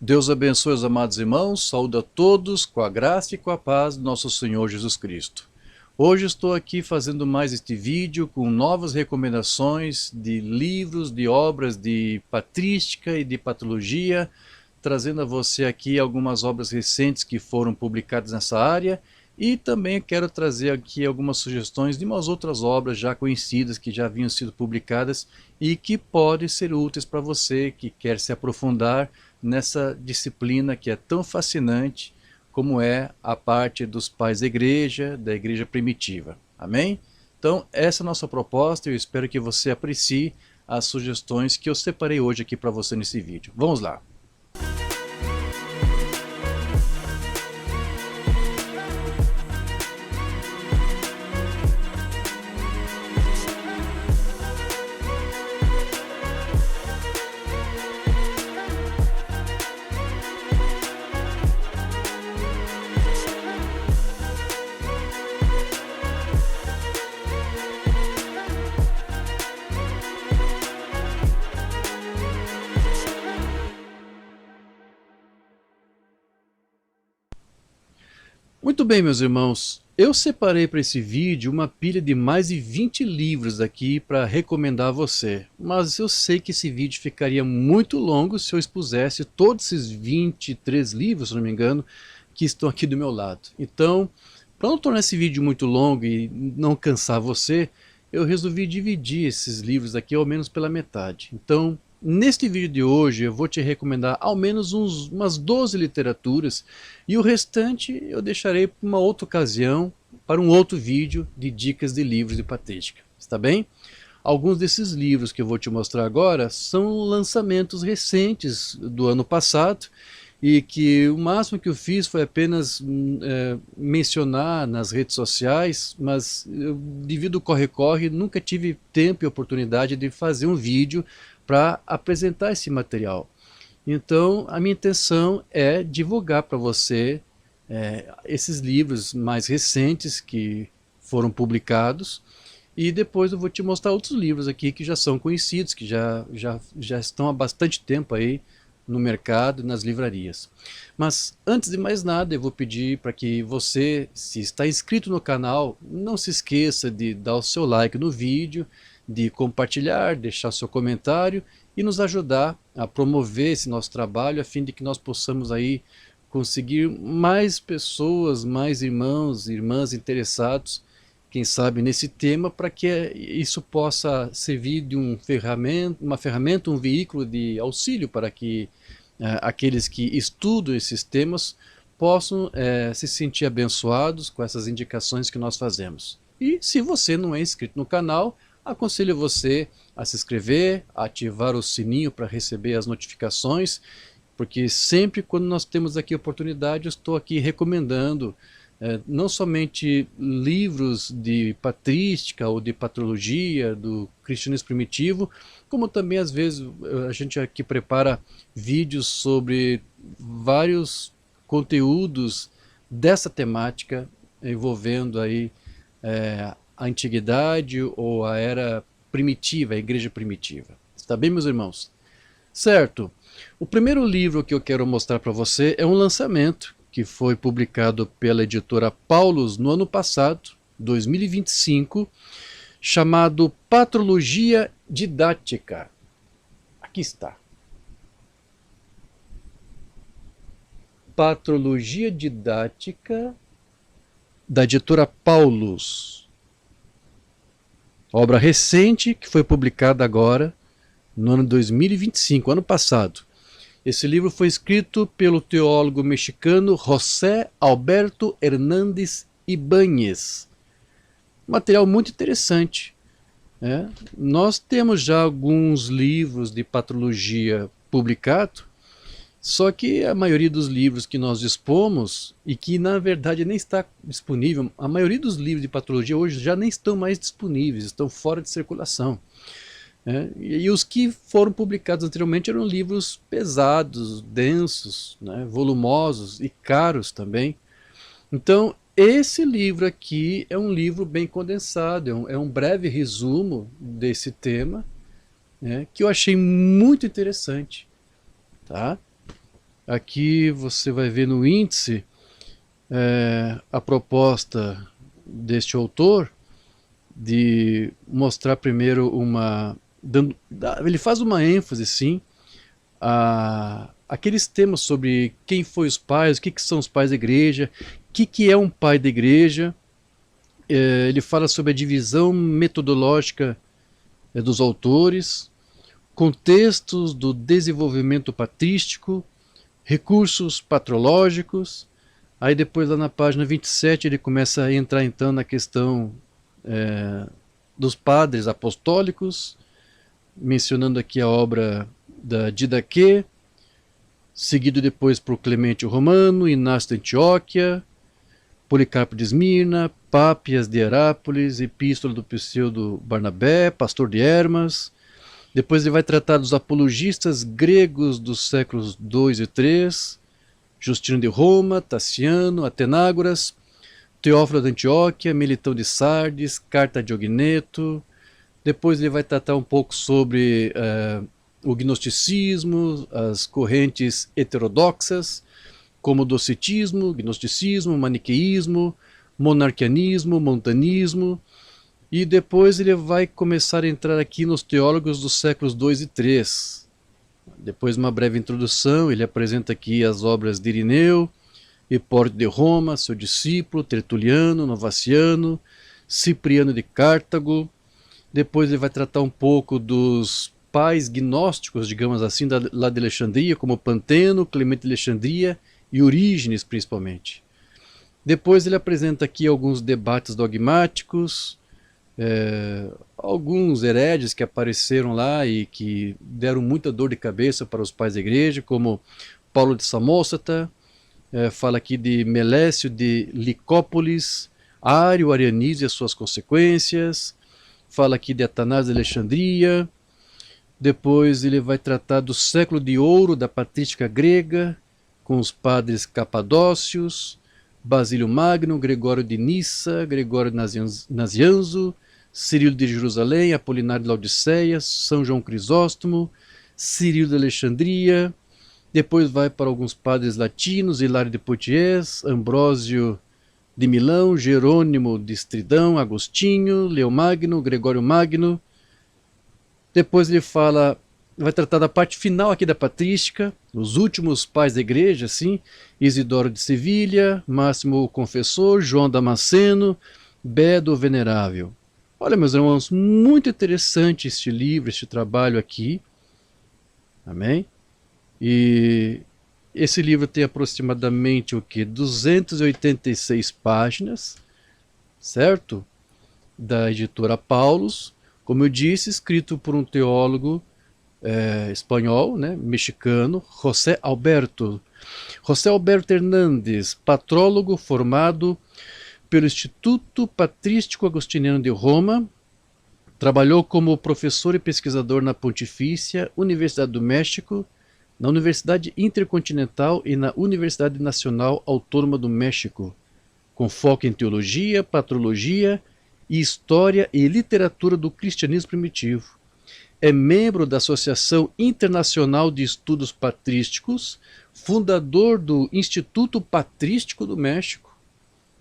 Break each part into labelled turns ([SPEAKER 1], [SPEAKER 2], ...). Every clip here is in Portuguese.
[SPEAKER 1] Deus abençoe os amados irmãos, saúde a todos com a graça e com a paz do nosso Senhor Jesus Cristo. Hoje estou aqui fazendo mais este vídeo com novas recomendações de livros, de obras de patrística e de patologia, trazendo a você aqui algumas obras recentes que foram publicadas nessa área e também quero trazer aqui algumas sugestões de umas outras obras já conhecidas que já haviam sido publicadas e que podem ser úteis para você que quer se aprofundar nessa disciplina que é tão fascinante como é a parte dos pais da igreja primitiva. Amém? Então essa é a nossa proposta e eu espero que você aprecie as sugestões que eu separei hoje aqui para você nesse vídeo. Vamos lá! Muito bem, meus irmãos, eu separei para esse vídeo uma pilha de mais de 20 livros aqui para recomendar a você, mas eu sei que esse vídeo ficaria muito longo se eu expusesse todos esses 23 livros, se não me engano, que estão aqui do meu lado. Então, para não tornar esse vídeo muito longo e não cansar você, eu resolvi dividir esses livros aqui ao menos pela metade. Então, neste vídeo de hoje eu vou te recomendar ao menos umas 12 literaturas e o restante eu deixarei para uma outra ocasião, para um outro vídeo de dicas de livros de patrística. Está bem? Alguns desses livros que eu vou te mostrar agora são lançamentos recentes do ano passado e que o máximo que eu fiz foi apenas mencionar nas redes sociais, mas eu, devido ao corre-corre, nunca tive tempo e oportunidade de fazer um vídeo para apresentar esse material. Então a minha intenção é divulgar para você esses livros mais recentes que foram publicados e depois eu vou te mostrar outros livros aqui que já são conhecidos, que já estão há bastante tempo aí no mercado e nas livrarias. Mas antes de mais nada eu vou pedir para que você, se está inscrito no canal, não se esqueça de dar o seu like no vídeo, de compartilhar, deixar seu comentário e nos ajudar a promover esse nosso trabalho a fim de que nós possamos aí conseguir mais pessoas, mais irmãos e irmãs interessados, quem sabe nesse tema, para que isso possa servir de uma ferramenta, um veículo de auxílio para que aqueles que estudam esses temas possam se sentir abençoados com essas indicações que nós fazemos. E se você não é inscrito no canal, aconselho você a se inscrever, a ativar o sininho para receber as notificações, porque sempre quando nós temos aqui oportunidade, eu estou aqui recomendando não somente livros de patrística ou de patrologia, do cristianismo primitivo, como também às vezes a gente aqui prepara vídeos sobre vários conteúdos dessa temática envolvendo aí a antiguidade ou a era primitiva, a igreja primitiva. Está bem, meus irmãos? Certo. O primeiro livro que eu quero mostrar para você é um lançamento que foi publicado pela editora Paulus no ano passado, 2025, chamado Patrologia Didática. Aqui está. Patrologia Didática, da editora Paulus. Obra recente que foi publicada agora no ano 2025, ano passado. Esse livro foi escrito pelo teólogo mexicano José Alberto Hernández Ibáñez. Material muito interessante. Nós temos já alguns livros de patrologia publicados, só que a maioria dos livros que nós dispomos, e que na verdade nem está disponível, a maioria dos livros de patologia hoje já nem estão mais disponíveis, estão fora de circulação. E os que foram publicados anteriormente eram livros pesados, densos, volumosos e caros também. Então esse livro aqui é um livro bem condensado, é um breve resumo desse tema, que eu achei muito interessante. Tá? Aqui você vai ver no índice a proposta deste autor de mostrar primeiro ele faz uma ênfase, sim, aqueles temas sobre quem foi os pais, o que são os pais da igreja, o que é um pai da igreja. Ele fala sobre a divisão metodológica dos autores, contextos do desenvolvimento patrístico, recursos patrológicos. Aí depois lá na página 27 ele começa a entrar então na questão dos padres apostólicos, mencionando aqui a obra da Didaquê, seguido depois por Clemente o Romano, Inácio de Antioquia, Policarpo de Esmirna, Pápias de Herápolis, Epístola do Pseudo Barnabé, Pastor de Hermas. Depois ele vai tratar dos apologistas gregos dos séculos II e III, Justino de Roma, Tassiano, Atenágoras, Teófilo de Antioquia, Melitão de Sardes, Carta de Ogneto. Depois ele vai tratar um pouco sobre o gnosticismo, as correntes heterodoxas, como o docetismo, gnosticismo, maniqueísmo, monarquianismo, montanismo. E depois ele vai começar a entrar aqui nos teólogos dos séculos II e III. Depois de uma breve introdução, ele apresenta aqui as obras de Irineu, Hipólito de Roma, seu discípulo, Tertuliano, Novaciano, Cipriano de Cartago. Depois ele vai tratar um pouco dos pais gnósticos, digamos assim, lá de Alexandria, como Panteno, Clemente de Alexandria e Orígenes, principalmente. Depois ele apresenta aqui alguns debates dogmáticos, alguns hereges que apareceram lá e que deram muita dor de cabeça para os pais da igreja, como Paulo de Samósata, fala aqui de Melécio de Licópolis, Ário, Arianismo e as suas consequências, fala aqui de Atanásio de Alexandria. Depois ele vai tratar do século de ouro da patrística grega, com os padres Capadócios, Basílio Magno, Gregório de Nissa, Gregório Nazianzo, Cirilo de Jerusalém, Apolinário de Laodiceia, São João Crisóstomo, Cirilo de Alexandria. Depois vai para alguns padres latinos, Hilário de Poitiers, Ambrósio de Milão, Jerônimo de Estridão, Agostinho, Leomagno, Gregório Magno. Depois ele vai tratar da parte final aqui da patrística, os últimos pais da igreja, assim, Isidoro de Sevilha, Máximo o Confessor, João Damasceno, Bedo o Venerável. Olha, meus irmãos, muito interessante este livro, este trabalho aqui. Amém? E esse livro tem aproximadamente o que? 286 páginas, certo? Da editora Paulus, como eu disse, escrito por um teólogo espanhol, né, mexicano, José Alberto Hernández, patrólogo formado pelo Instituto Patrístico Agostiniano de Roma. Trabalhou como professor e pesquisador na Pontifícia Universidade do México, na Universidade Intercontinental e na Universidade Nacional Autônoma do México, com foco em teologia, patrologia e história e literatura do cristianismo primitivo. É membro da Associação Internacional de Estudos Patrísticos, fundador do Instituto Patrístico do México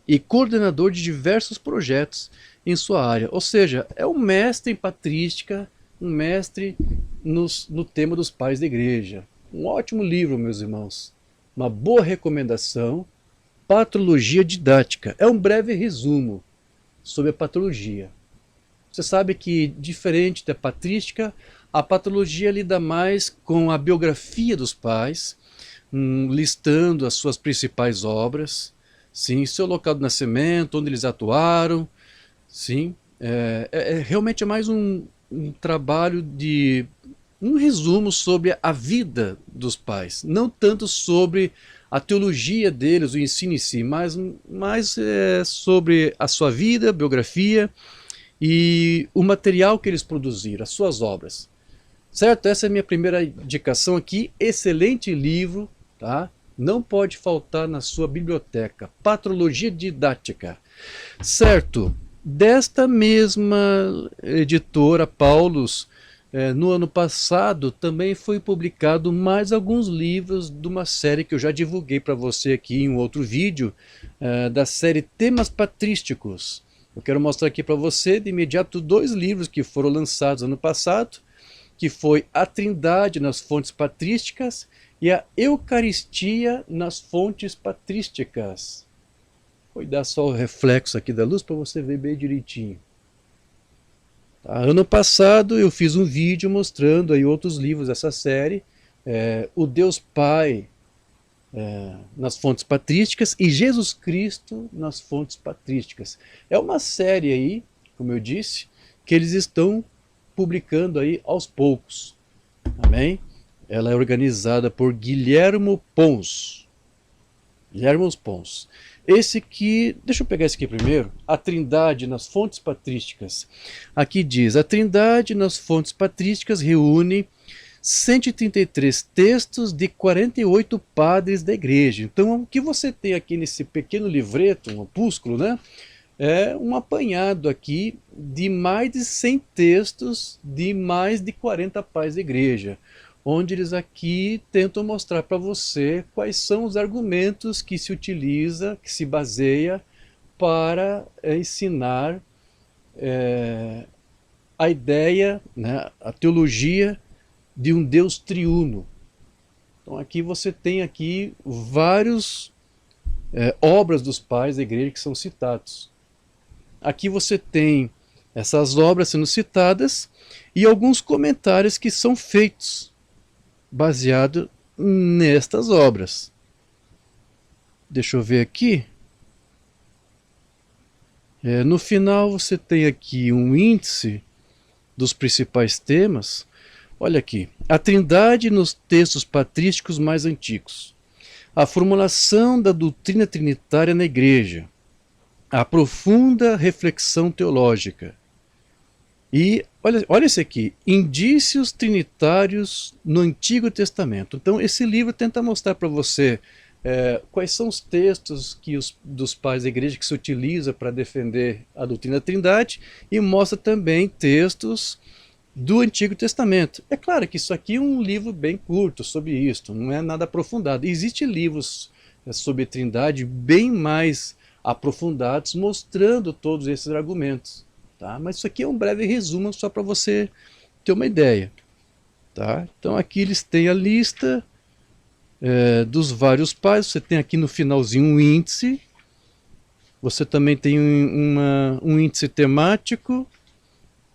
[SPEAKER 1] e coordenador de diversos projetos em sua área. Ou seja, é um mestre em patrística, um mestre no tema dos pais da igreja. Um ótimo livro, meus irmãos. Uma boa recomendação. Patrologia didática. É um breve resumo sobre a patologia. Você sabe que, diferente da patrística, a patologia lida mais com a biografia dos pais, listando as suas principais obras, sim, seu local de nascimento, onde eles atuaram, sim. Realmente é mais um trabalho de um resumo sobre a vida dos pais, não tanto sobre a teologia deles, o ensino em si, mas mais sobre a sua vida, biografia e o material que eles produziram, as suas obras. Certo? Essa é a minha primeira indicação aqui. Excelente livro, tá? Não pode faltar na sua biblioteca. Patrologia didática. Certo? Desta mesma editora, Paulus, No ano passado também foi publicado mais alguns livros de uma série que eu já divulguei para você aqui em um outro vídeo, da série Temas Patrísticos. Eu quero mostrar aqui para você de imediato dois livros que foram lançados ano passado, que foi A Trindade nas Fontes Patrísticas e a Eucaristia nas Fontes Patrísticas. Vou dar só o reflexo aqui da luz para você ver bem direitinho. Tá? Ano passado eu fiz um vídeo mostrando aí outros livros dessa série, O Deus Pai nas Fontes Patrísticas e Jesus Cristo nas Fontes Patrísticas. É uma série aí, como eu disse, que eles estão publicando aí aos poucos. Amém? Ela é organizada por Guilhermo Pons. Guilhermo Pons. Esse aqui, deixa eu pegar esse aqui primeiro, A Trindade nas Fontes Patrísticas. Aqui diz, a Trindade nas Fontes Patrísticas reúne 133 textos de 48 padres da igreja. Então, o que você tem aqui nesse pequeno livreto, um opúsculo, né? É um apanhado aqui de mais de 100 textos de mais de 40 pais da igreja, onde eles aqui tentam mostrar para você quais são os argumentos que se utiliza, que se baseia para ensinar a ideia, né, a teologia de um Deus triuno. Então aqui você tem aqui vários obras dos pais da igreja que são citados. Aqui você tem essas obras sendo citadas e alguns comentários que são feitos baseado nestas obras. Deixa eu ver aqui. No final você tem aqui um índice dos principais temas. Olha aqui, a Trindade nos textos patrísticos mais antigos, a formulação da doutrina trinitária na Igreja, a profunda reflexão teológica. E olha esse aqui, indícios trinitários no Antigo Testamento. Então esse livro tenta mostrar para você quais são os textos dos pais da igreja que se utiliza para defender a doutrina da Trindade, e mostra também textos do Antigo Testamento. É claro que isso aqui é um livro bem curto sobre isso, não é nada aprofundado. Existem livros sobre Trindade bem mais aprofundados, mostrando todos esses argumentos. Tá? Mas isso aqui é um breve resumo só para você ter uma ideia. Tá? Então aqui eles têm a lista dos vários pais. Você tem aqui no finalzinho um índice. Você também tem um índice temático.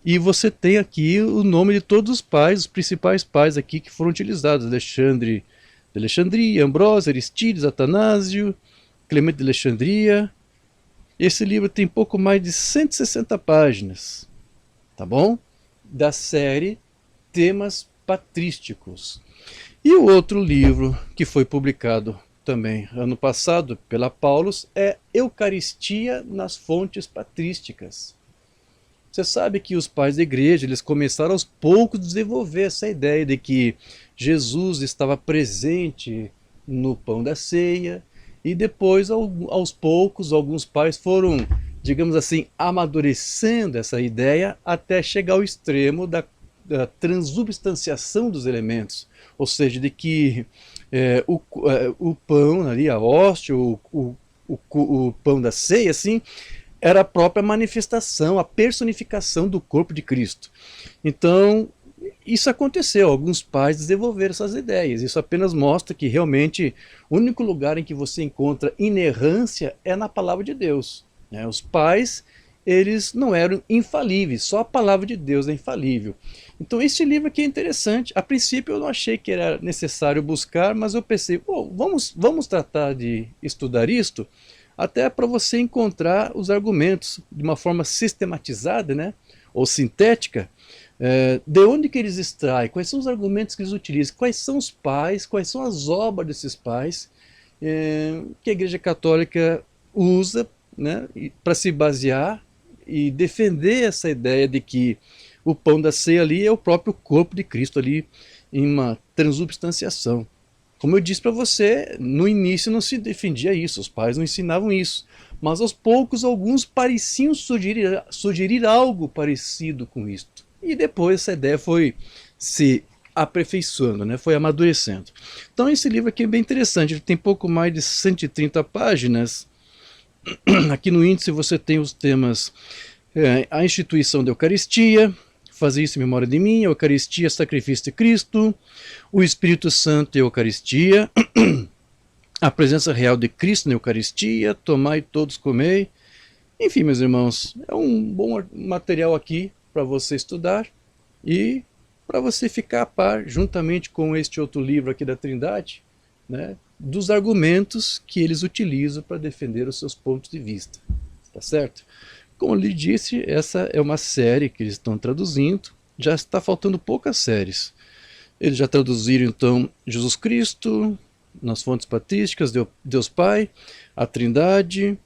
[SPEAKER 1] E você tem aqui o nome de todos os pais, os principais pais aqui que foram utilizados. Alexandre de Alexandria, Ambrósio, Aristídeos, Atanásio, Clemente de Alexandria. Esse livro tem pouco mais de 160 páginas, tá bom? Da série Temas Patrísticos. E o outro livro que foi publicado também ano passado pela Paulus é Eucaristia nas Fontes Patrísticas. Você sabe que os pais da igreja, eles começaram aos poucos a desenvolver essa ideia de que Jesus estava presente no pão da ceia, e depois, aos poucos, alguns pais foram, digamos assim, amadurecendo essa ideia até chegar ao extremo da transubstanciação dos elementos, ou seja, de que o pão ali, a hóstia, o pão da ceia, assim, era a própria manifestação, a personificação do corpo de Cristo. Então, isso aconteceu, alguns pais desenvolveram essas ideias. Isso apenas mostra que realmente o único lugar em que você encontra inerrância é na palavra de Deus. Os pais, eles não eram infalíveis, só a palavra de Deus é infalível. Então esse livro aqui é interessante. A princípio eu não achei que era necessário buscar, mas eu pensei, vamos tratar de estudar isto, até para você encontrar os argumentos de uma forma sistematizada, né, ou sintética, de onde que eles extraem, quais são os argumentos que eles utilizam, quais são os pais, quais são as obras desses pais, que a Igreja Católica usa, né, para se basear e defender essa ideia de que o pão da ceia ali é o próprio corpo de Cristo ali em uma transubstanciação. Como eu disse para você, no início não se defendia isso, os pais não ensinavam isso, mas aos poucos alguns pareciam sugerir algo parecido com isto. e depois essa ideia foi se aperfeiçoando, né? Foi amadurecendo. Então esse livro aqui é bem interessante, ele tem pouco mais de 130 páginas. Aqui no índice você tem os temas, a instituição da Eucaristia, fazer isso em memória de mim, a Eucaristia, sacrifício de Cristo, o Espírito Santo e a Eucaristia, a presença real de Cristo na Eucaristia, tomai todos comei. Enfim, meus irmãos, é um bom material aqui para você estudar e para você ficar a par, juntamente com este outro livro aqui da Trindade, né, dos argumentos que eles utilizam para defender os seus pontos de vista. Tá certo? Como eu lhe disse, essa é uma série que eles estão traduzindo, já está faltando poucas séries. Eles já traduziram então Jesus Cristo, nas fontes patrísticas, Deus Pai, a Trindade.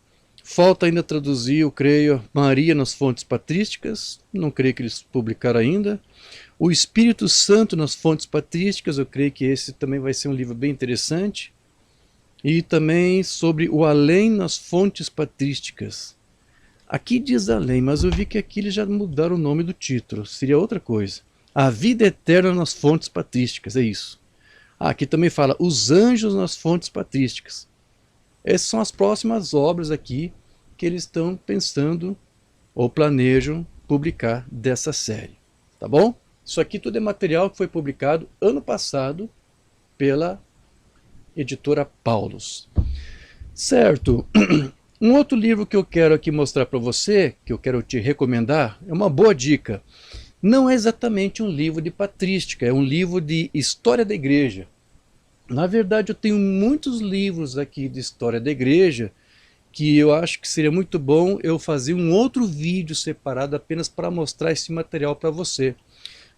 [SPEAKER 1] Falta ainda traduzir, eu creio, Maria nas fontes patrísticas, não creio que eles publicaram ainda. O Espírito Santo nas fontes patrísticas, eu creio que esse também vai ser um livro bem interessante. E também sobre o além nas fontes patrísticas. Aqui diz além, mas eu vi que aqui eles já mudaram o nome do título, seria outra coisa. A vida eterna nas fontes patrísticas, é isso. Aqui também fala os anjos nas fontes patrísticas. Essas são as próximas obras aqui que eles estão pensando ou planejam publicar dessa série. Tá bom? Isso aqui tudo é material que foi publicado ano passado pela editora Paulus. Certo. Um outro livro que eu quero aqui mostrar para você, que eu quero te recomendar, é uma boa dica. Não é exatamente um livro de patrística, é um livro de história da igreja. Na verdade, eu tenho muitos livros aqui de história da igreja que eu acho que seria muito bom eu fazer um outro vídeo separado apenas para mostrar esse material para você.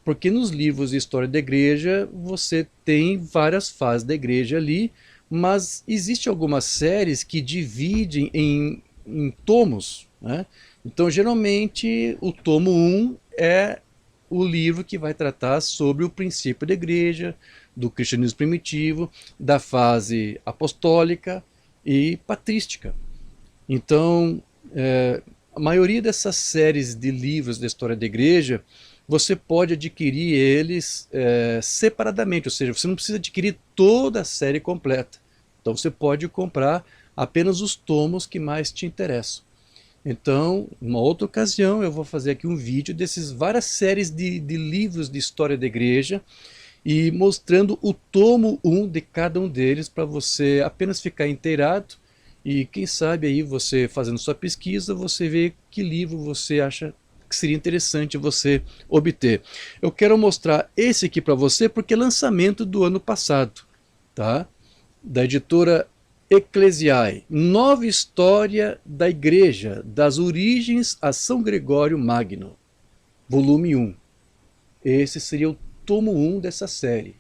[SPEAKER 1] Porque nos livros de história da igreja você tem várias fases da igreja ali, mas existem algumas séries que dividem em tomos, né? Então, geralmente, o tomo 1 é o livro que vai tratar sobre o princípio da igreja, do cristianismo primitivo, da fase apostólica e patrística. Então, a maioria dessas séries de livros da história da igreja, você pode adquirir eles separadamente, ou seja, você não precisa adquirir toda a série completa. Então você pode comprar apenas os tomos que mais te interessam. Então, numa outra ocasião, eu vou fazer aqui um vídeo dessas várias séries de livros de história da igreja e mostrando o tomo 1 de cada um deles para você apenas ficar inteirado e quem sabe aí você fazendo sua pesquisa, você vê que livro você acha que seria interessante você obter. Eu quero mostrar esse aqui para você porque é lançamento do ano passado, tá? Da editora Ecclesiae, Nova História da Igreja, das Origens a São Gregório Magno, volume 1. Esse seria o tomo 1 dessa série.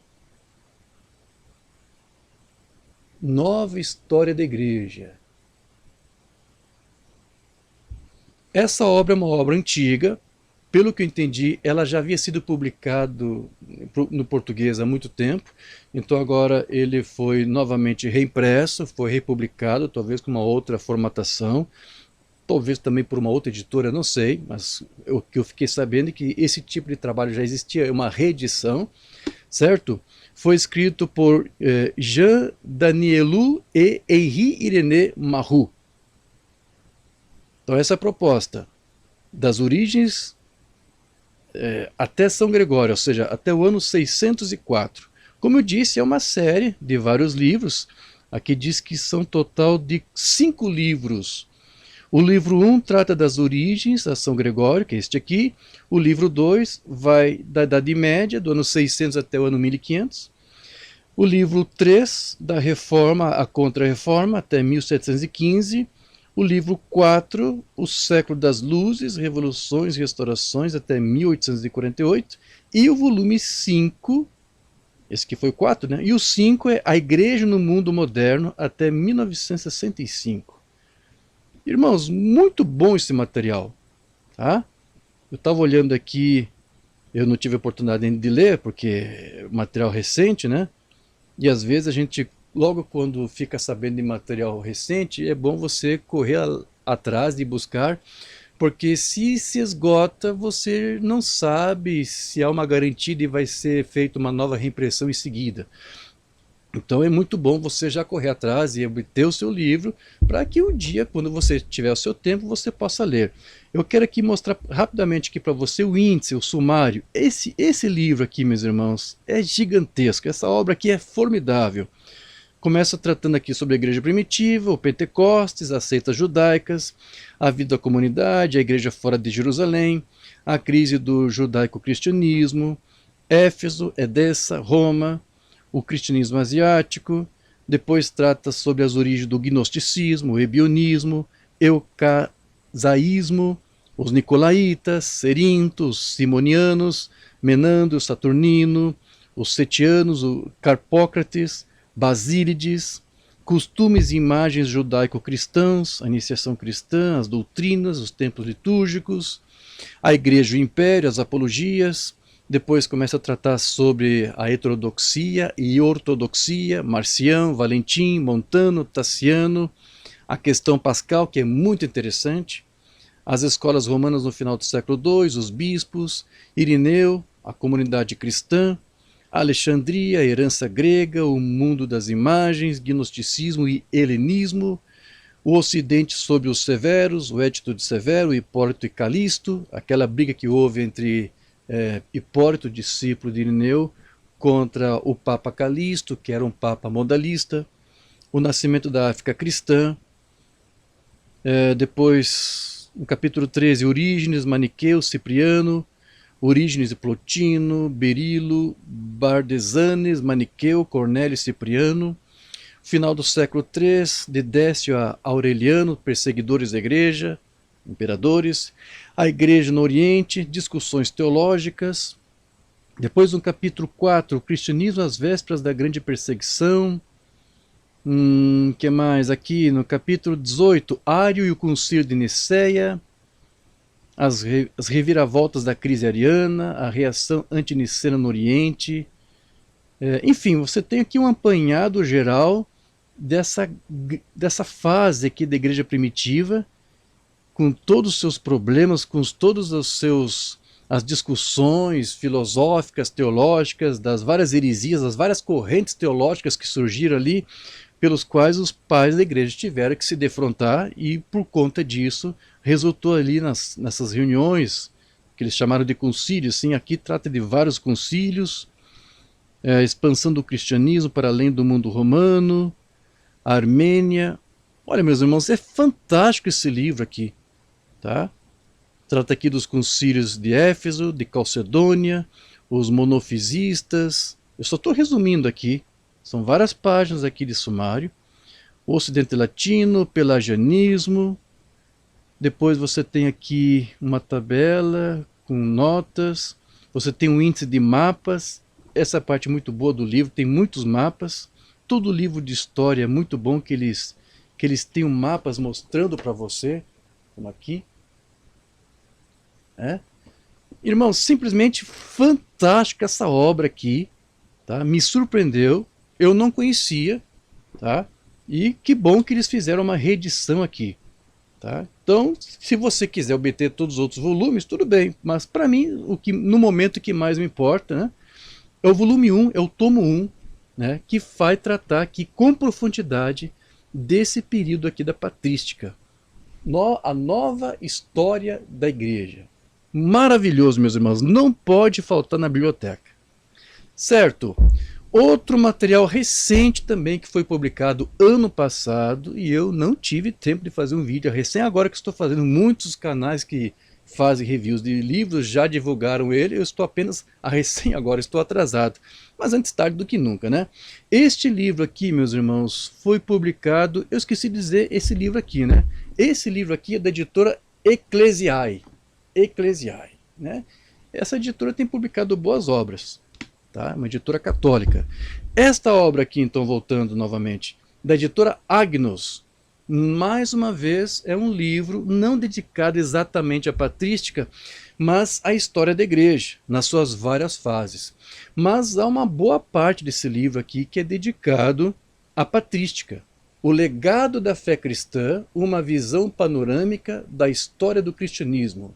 [SPEAKER 1] Nova História da Igreja. Essa obra é uma obra antiga, pelo que eu entendi, ela já havia sido publicado no português há muito tempo, então agora ele foi novamente reimpresso, foi republicado, talvez com uma outra formatação, talvez também por uma outra editora, não sei, mas o que eu fiquei sabendo é que esse tipo de trabalho já existia, é uma reedição, certo? Foi escrito por Jean Danielou e Henri Irénée Mahou. Então essa é a proposta, das origens até São Gregório, ou seja, até o ano 604. Como eu disse, é uma série de vários livros. Aqui diz que são total de 5 livros. O livro 1 trata das origens a São Gregório, que é este aqui. O livro 2 vai da Idade Média, do ano 600 até o ano 1500. O livro 3, da Reforma à Contra-Reforma, até 1715. O livro 4, o século das luzes, revoluções e restaurações até 1848. E o volume 5, esse que foi o 4, né? E o 5 é A Igreja no Mundo Moderno até 1965. Irmãos, muito bom esse material, tá? Eu estava olhando aqui, eu não tive a oportunidade ainda de ler, porque é material recente, né? E às vezes a gente, logo quando fica sabendo de material recente, é bom você correr atrás de buscar, Porque se esgota, você não sabe se há uma garantia de vai ser feita uma nova reimpressão em seguida. Então é muito bom você já correr atrás e obter o seu livro para que um dia, quando você tiver o seu tempo, você possa ler. Eu quero aqui mostrar rapidamente aqui para você o índice, o sumário. Esse livro aqui, meus irmãos, é gigantesco. Essa obra aqui é formidável. Começa tratando aqui sobre a igreja primitiva, o Pentecostes, as seitas judaicas, a vida da comunidade, a igreja fora de Jerusalém, a crise do judaico-cristianismo, Éfeso, Edessa, Roma, o cristianismo asiático. Depois trata sobre as origens do gnosticismo, o ebionismo, eucasaísmo, os nicolaítas, serintos, simonianos, Menandro, Saturnino, os setianos, o Carpócrates, Basílides, costumes e imagens judaico-cristãos, a iniciação cristã, as doutrinas, os templos litúrgicos, a igreja e o império, as apologias. Depois começa a tratar sobre a heterodoxia e ortodoxia, Marcião, Valentim, Montano, Tassiano, a questão pascal, que é muito interessante, as escolas romanas no final do século II, os bispos, Irineu, a comunidade cristã, Alexandria, a herança grega, o mundo das imagens, gnosticismo e helenismo, o Ocidente sobre os severos, o Édito de Severo, Hipólito e Calisto, aquela briga que houve entre Hipólito, discípulo de Irineu, contra o Papa Calisto, que era um Papa modalista, o nascimento da África cristã, depois, no capítulo 13, Orígenes, Maniqueu, Cipriano, Orígenes e Plotino, Berilo, Bardesanes, Maniqueu, Cornélio e Cipriano. Final do século III, de Décio a Aureliano, perseguidores da igreja, imperadores. A igreja no Oriente, discussões teológicas. Depois no capítulo 4, o cristianismo às vésperas da grande perseguição. Que mais? Aqui no capítulo 18, Ário e o concílio de Niceia. As reviravoltas da crise ariana, a reação antinicena no Oriente. Enfim, você tem aqui um apanhado geral dessa fase aqui da igreja primitiva, com todos os seus problemas, com todos as discussões filosóficas, teológicas, das várias heresias, das várias correntes teológicas que surgiram ali, pelos quais os pais da igreja tiveram que se defrontar, e por conta disso resultou ali nessas reuniões que eles chamaram de concílios. Sim, aqui trata de vários concílios, a expansão do cristianismo para além do mundo romano, a Armênia. Olha, meus irmãos, é fantástico esse livro aqui, tá? Trata aqui dos concílios de Éfeso, de Calcedônia, os monofisistas. Eu só estou resumindo aqui, são várias páginas aqui de sumário. O Ocidente Latino, Pelagianismo. Depois você tem aqui uma tabela com notas. Você tem um índice de mapas. Essa é a parte muito boa do livro, tem muitos mapas. Todo livro de história é muito bom que eles tenham mapas mostrando para você, como aqui. Irmão, simplesmente fantástica essa obra aqui, tá? Me surpreendeu, eu não conhecia, tá? E que bom que eles fizeram uma reedição aqui, tá? Então, se você quiser obter todos os outros volumes, tudo bem, mas para mim, no momento que mais me importa, né, é o volume 1, é o tomo 1, né, que vai tratar aqui com profundidade desse período aqui da patrística, a nova história da igreja. Maravilhoso, meus irmãos, não pode faltar na biblioteca. Certo, outro material recente também que foi publicado ano passado e eu não tive tempo de fazer um vídeo, recém agora que estou fazendo. Muitos canais que fazem reviews de livros já divulgaram ele, eu estou apenas recém agora, estou atrasado, mas antes tarde do que nunca, né? Este livro aqui, meus irmãos, foi publicado, eu esqueci de dizer esse livro aqui, né? Esse livro aqui é da editora Ecclesiae, né? Essa editora tem publicado boas obras, tá? Uma editora católica. Esta obra aqui, então, voltando novamente, da editora Agnus, mais uma vez é um livro não dedicado exatamente à patrística, mas à história da igreja, nas suas várias fases. Mas há uma boa parte desse livro aqui que é dedicado à patrística, O legado da fé cristã, uma visão panorâmica da história do cristianismo.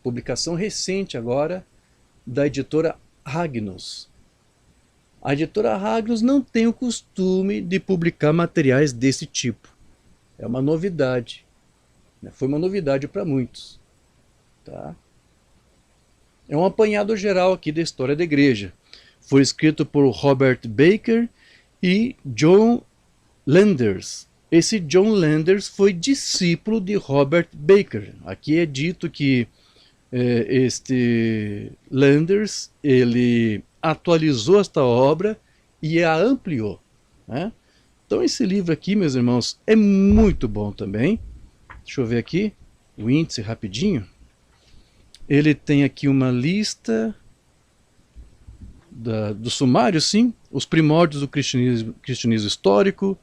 [SPEAKER 1] Publicação recente agora da editora Agnus. A editora Agnus não tem o costume de publicar materiais desse tipo. É uma novidade. Foi uma novidade para muitos. Tá? É um apanhado geral aqui da história da igreja. Foi escrito por Robert Baker e John Landers. Esse John Landers foi discípulo de Robert Baker. Aqui é dito que este Landers, ele atualizou esta obra e a ampliou. Né? Então esse livro aqui, meus irmãos, é muito bom também. Deixa eu ver aqui o índice rapidinho. Ele tem aqui uma lista do sumário, sim, os primórdios do cristianismo histórico,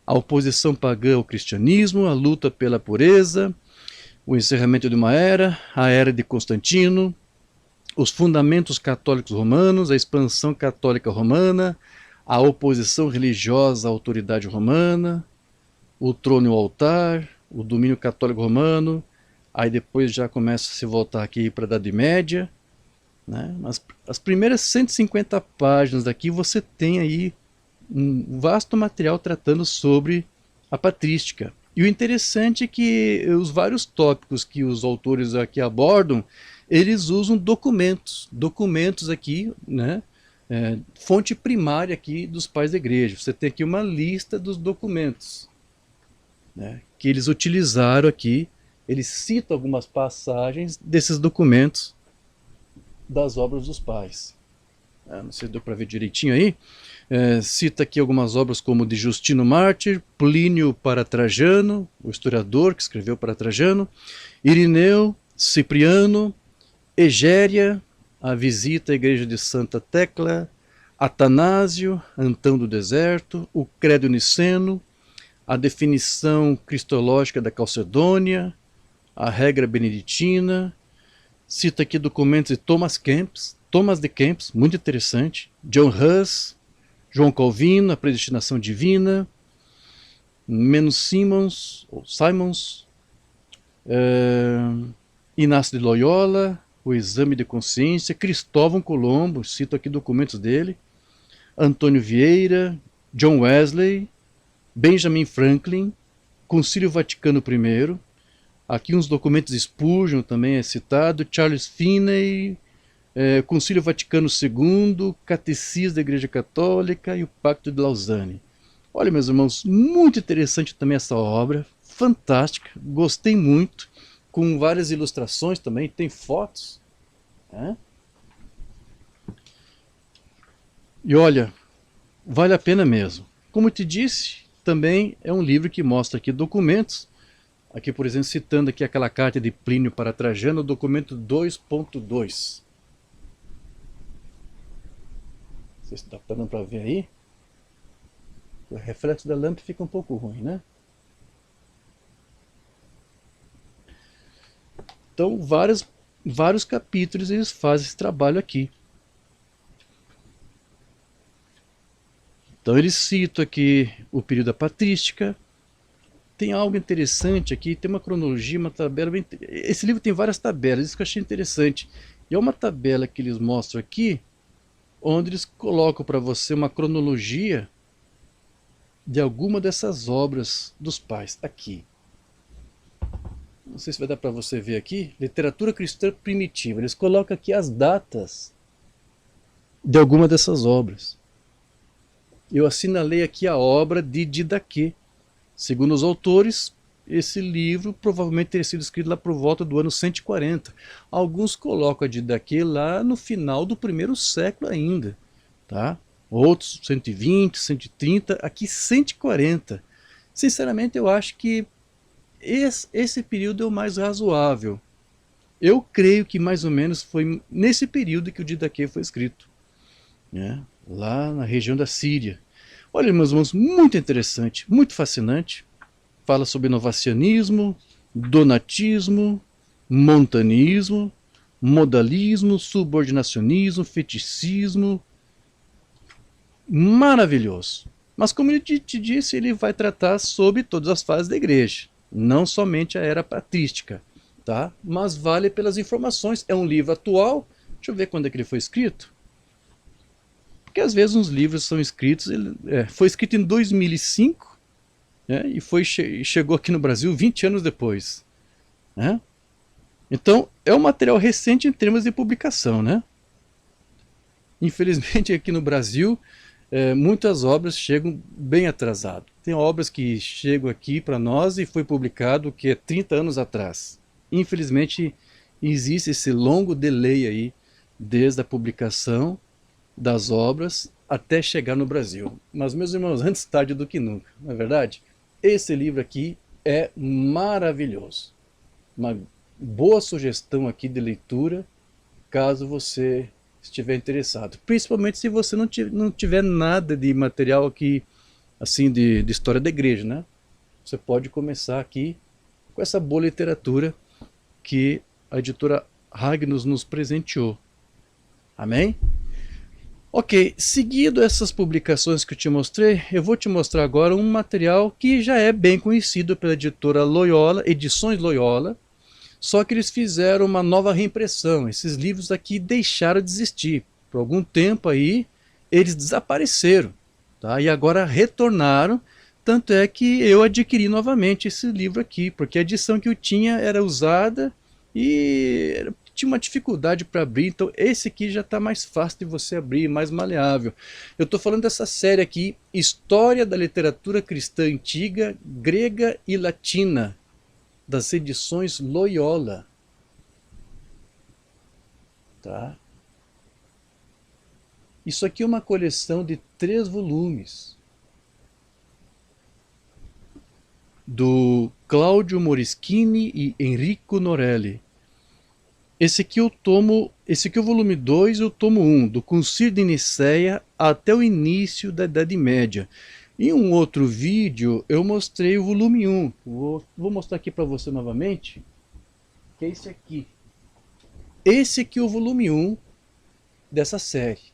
[SPEAKER 1] a oposição pagã ao cristianismo, a luta pela pureza, o encerramento de uma era, a era de Constantino, os fundamentos católicos romanos, a expansão católica romana, a oposição religiosa à autoridade romana, o trono e o altar, o domínio católico romano, aí depois já começa a se voltar aqui para a Idade Média. Né? Mas as primeiras 150 páginas daqui você tem aí um vasto material tratando sobre a patrística. E o interessante é que os vários tópicos que os autores aqui abordam, eles usam documentos aqui, né? Fonte primária aqui dos pais da igreja. Você tem aqui uma lista dos documentos, né, que eles utilizaram aqui. Eles citam algumas passagens desses documentos das obras dos pais. Não sei se deu para ver direitinho aí. Cita aqui algumas obras como de Justino Mártir, Plínio para Trajano, o historiador que escreveu para Trajano, Irineu, Cipriano, Egéria, a visita à igreja de Santa Tecla, Atanásio, Antão do Deserto, o Credo Niceno, a definição cristológica da Calcedônia, a regra beneditina. Cita aqui documentos de Thomas de Kempis, muito interessante, John Huss, João Calvino, a predestinação divina, Menos Simons, Inácio de Loyola, o exame de consciência, Cristóvão Colombo, cito aqui documentos dele, Antônio Vieira, John Wesley, Benjamin Franklin, Concílio Vaticano I, aqui uns documentos de Spurgeon também é citado, Charles Finney, Concílio Vaticano II, Catecismo da Igreja Católica e o Pacto de Lausanne. Olha, meus irmãos, muito interessante também essa obra, fantástica, gostei muito, com várias ilustrações também, tem fotos. Né? E olha, vale a pena mesmo. Como eu te disse, também é um livro que mostra aqui documentos. Aqui, por exemplo, citando aqui aquela carta de Plínio para Trajano, documento 2.2. Não sei se está dando para ver aí. O reflexo da lâmpada fica um pouco ruim, né? Então, vários capítulos eles fazem esse trabalho aqui. Então, eles citam aqui o período da patrística. Tem algo interessante aqui, tem uma cronologia, uma tabela. Esse livro tem várias tabelas, isso que eu achei interessante. E é uma tabela que eles mostram aqui, onde eles colocam para você uma cronologia de alguma dessas obras dos pais. Aqui. Não sei se vai dar para você ver aqui. Literatura cristã primitiva. Eles colocam aqui as datas de alguma dessas obras. Eu assinalei aqui a obra de Didaquê. Segundo os autores, esse livro provavelmente teria sido escrito lá por volta do ano 140. Alguns colocam a Didaquê lá no final do primeiro século ainda. Tá? Outros 120, 130, aqui 140. Sinceramente, eu acho que esse período é o mais razoável. Eu creio que mais ou menos foi nesse período que o Didaquê foi escrito, né? Lá na região da Síria. Olha, meus irmãos, muito interessante, muito fascinante. Fala sobre inovacionismo, donatismo, montanismo, modalismo, subordinacionismo, feticismo. Maravilhoso. Mas como ele te disse, ele vai tratar sobre todas as fases da igreja, não somente a era patrística, tá? Mas vale pelas informações. É um livro atual. Deixa eu ver quando é que ele foi escrito. Porque às vezes uns livros são escritos, foi escrito em 2005, né, e chegou aqui no Brasil 20 anos depois, né? Então é um material recente em termos de publicação, né? Infelizmente aqui no Brasil muitas obras chegam bem atrasado. Tem obras que chegam aqui para nós e foi publicado que é 30 anos atrás. Infelizmente existe esse longo delay aí desde a publicação das obras até chegar no Brasil. Mas, meus irmãos, antes tarde do que nunca, não é verdade? Esse livro aqui é maravilhoso. Uma boa sugestão aqui de leitura, caso você estiver interessado. Principalmente se você não tiver nada de material aqui, assim, de história da igreja, né? Você pode começar aqui com essa boa literatura que a editora Ragnus nos presenteou. Amém? Ok, seguido essas publicações que eu te mostrei, eu vou te mostrar agora um material que já é bem conhecido pela editora Loyola, Edições Loyola, só que eles fizeram uma nova reimpressão. Esses livros aqui deixaram de existir. Por algum tempo aí, eles desapareceram, tá? E agora retornaram, tanto é que eu adquiri novamente esse livro aqui, porque a edição que eu tinha era usada e tinha uma dificuldade para abrir, então esse aqui já está mais fácil de você abrir, mais maleável. Eu estou falando dessa série aqui, História da Literatura Cristã Antiga, Grega e Latina, das edições Loyola. Tá? Isso aqui é uma coleção de 3 volumes, do Claudio Moreschini e Enrico Norelli. Esse aqui é o volume 2 e o tomo 1, do Concílio de Nicéia até o início da Idade Média. Em um outro vídeo eu mostrei o volume 1, vou mostrar aqui para você novamente, que é esse aqui. Esse aqui é o volume 1 dessa série.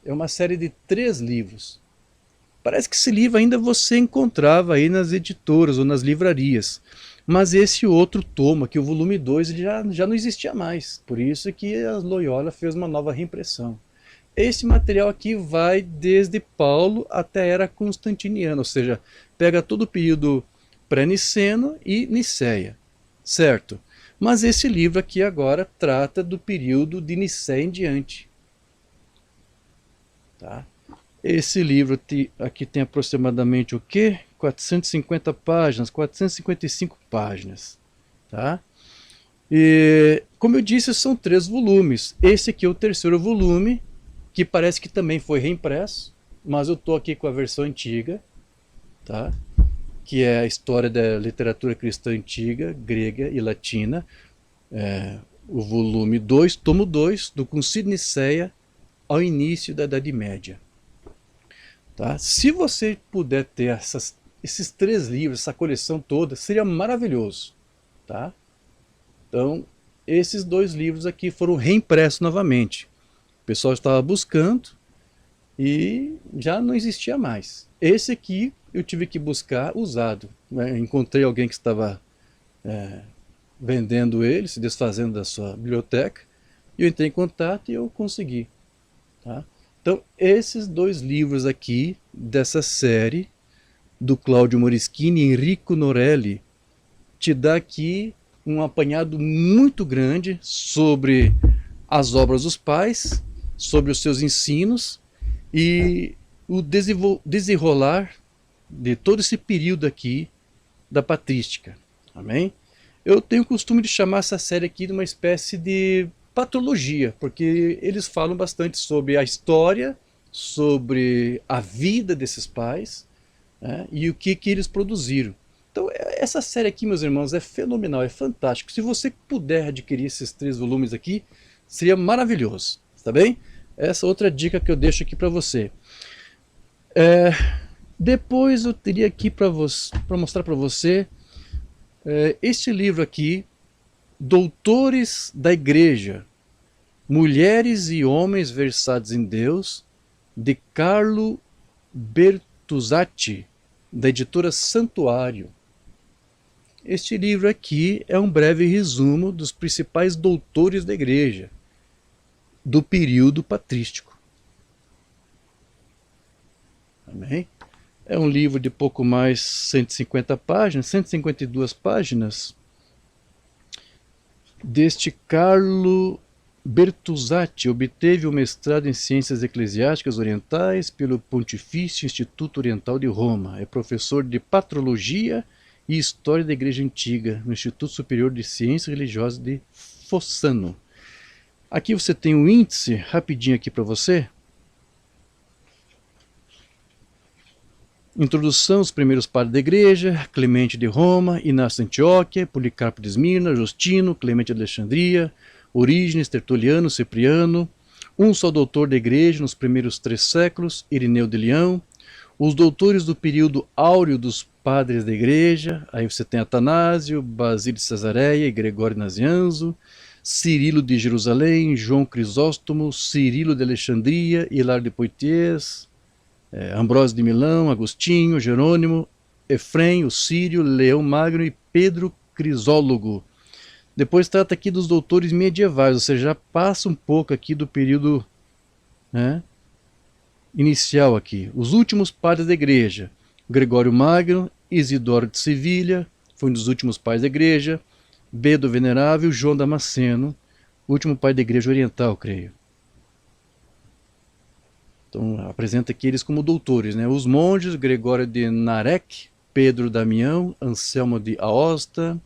[SPEAKER 1] É uma série de 3 livros. Parece que esse livro ainda você encontrava aí nas editoras ou nas livrarias. Mas esse outro tomo aqui, o volume 2, ele já não existia mais. Por isso que a Loyola fez uma nova reimpressão. Esse material aqui vai desde Paulo até a era constantiniana, ou seja, pega todo o período pré-niceno e Nicéia, certo? Mas esse livro aqui agora trata do período de Nicéia em diante. Tá? Esse livro aqui tem aproximadamente o quê? 450 páginas, 455 páginas. Tá? E, como eu disse, são 3 volumes. Esse aqui é o terceiro volume, que parece que também foi reimpresso, mas eu estou aqui com a versão antiga, tá? Que é a história da literatura cristã antiga, grega e latina. O volume 2, tomo 2, do Concílio de Nicéia ao início da Idade Média. Tá? Se você puder ter esses 3 livros, essa coleção toda, seria maravilhoso. Tá? Então, esses 2 livros aqui foram reimpressos novamente. O pessoal estava buscando e já não existia mais. Esse aqui eu tive que buscar usado. Né? Encontrei alguém que estava vendendo ele, se desfazendo da sua biblioteca, e eu entrei em contato e eu consegui. Tá? Então, esses 2 livros aqui, dessa série, do Claudio Moreschini e Enrico Norelli, te dá aqui um apanhado muito grande sobre as obras dos pais, sobre os seus ensinos e o desenrolar de todo esse período aqui da patrística. Amém? Eu tenho o costume de chamar essa série aqui de uma espécie de patrologia, porque eles falam bastante sobre a história, sobre a vida desses pais, né, e o que eles produziram. Então essa série aqui, meus irmãos, é fenomenal, é fantástico. Se você puder adquirir esses 3 volumes aqui, seria maravilhoso, tá bem? Essa outra dica que eu deixo aqui para você. Depois eu teria aqui para mostrar para você este livro aqui, Doutores da Igreja, Mulheres e Homens Versados em Deus, de Carlo Bertolucci. Bertuzzacchi, da editora Santuário. Este livro aqui é um breve resumo dos principais doutores da igreja, do período patrístico. Amém? É um livro de pouco mais 150 páginas, 152 páginas, deste Carlo Bertuzzacchi. Obteve o mestrado em Ciências Eclesiásticas Orientais pelo Pontifício Instituto Oriental de Roma. É professor de Patrologia e História da Igreja Antiga no Instituto Superior de Ciências Religiosas de Fossano. Aqui você tem um índice, rapidinho aqui para você. Introdução aos primeiros padres da igreja: Clemente de Roma, Inácio de Antioquia, Policarpo de Esmirna, Justino, Clemente de Alexandria, Orígenes, Tertuliano, Cipriano, um só doutor da igreja nos primeiros 3 séculos, Irineu de Leão, os doutores do período áureo dos padres da igreja, aí você tem Atanásio, Basílio de Cesareia e Gregório Nazianzo, Cirilo de Jerusalém, João Crisóstomo, Cirilo de Alexandria, Hilário de Poitiers, Ambrósio de Milão, Agostinho, Jerônimo, Efrem, o Sírio, Leão Magno e Pedro Crisólogo. Depois trata aqui dos doutores medievais, ou seja, já passa um pouco aqui do período, né, inicial aqui. Os últimos padres da igreja: Gregório Magno, Isidoro de Sevilha, foi um dos últimos pais da igreja, Beda o Venerável, João Damasceno, último pai da igreja oriental, creio. Então apresenta aqui eles como doutores, né? Os monges: Gregório de Narek, Pedro Damião, Anselmo de Aosta.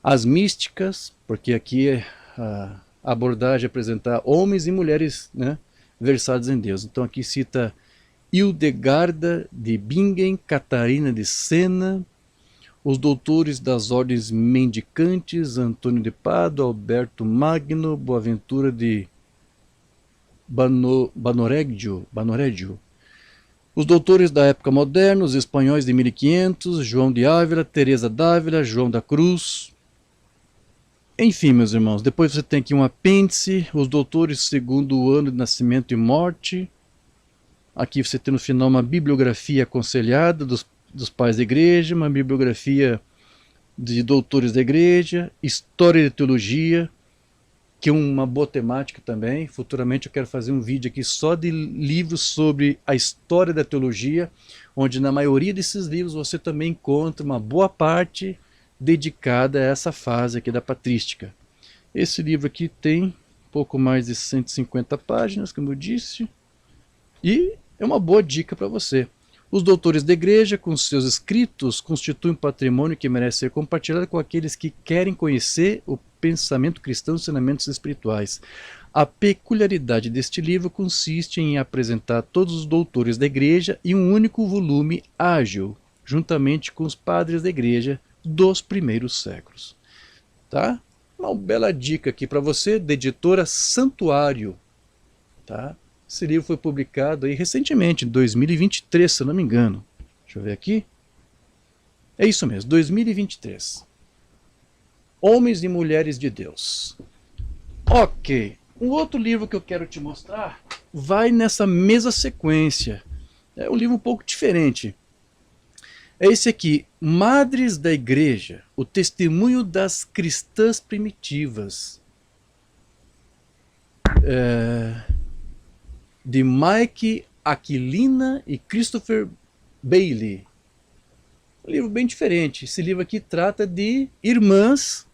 [SPEAKER 1] As místicas, porque aqui a abordagem é apresentar homens e mulheres, né, versados em Deus. Então aqui cita Hildegarda de Bingen, Catarina de Sena, os doutores das ordens mendicantes: Antônio de Pádua, Alberto Magno, Boaventura de Banoreggio. Os doutores da época moderna, os espanhóis de 1500, João de Ávila, Teresa d'Ávila, João da Cruz. Enfim, meus irmãos, depois você tem aqui um apêndice: os doutores segundo o ano de nascimento e morte. Aqui você tem no final uma bibliografia aconselhada dos pais da igreja, uma bibliografia de doutores da igreja, história de teologia, que é uma boa temática também. Futuramente eu quero fazer um vídeo aqui só de livros sobre a história da teologia, onde na maioria desses livros você também encontra uma boa parte dedicada a essa fase aqui da patrística. Esse livro aqui tem pouco mais de 150 páginas, como eu disse, e é uma boa dica para você. Os doutores da igreja, com seus escritos, constituem um patrimônio que merece ser compartilhado com aqueles que querem conhecer o pensamento cristão e os ensinamentos espirituais. A peculiaridade deste livro consiste em apresentar todos os doutores da igreja em um único volume ágil, juntamente com os padres da igreja dos primeiros séculos. Tá? Uma bela dica aqui para você, da editora Santuário. Tá? Esse livro foi publicado aí recentemente, em 2023, se eu não me engano. Deixa eu ver aqui. É isso mesmo, 2023. Homens e Mulheres de Deus. Ok. Um outro livro que eu quero te mostrar vai nessa mesma sequência. É um livro um pouco diferente. É esse aqui, Madres da Igreja, o testemunho das cristãs primitivas. De Mike Aquilina e Christopher Bailey. Um livro bem diferente. Esse livro aqui trata de irmãs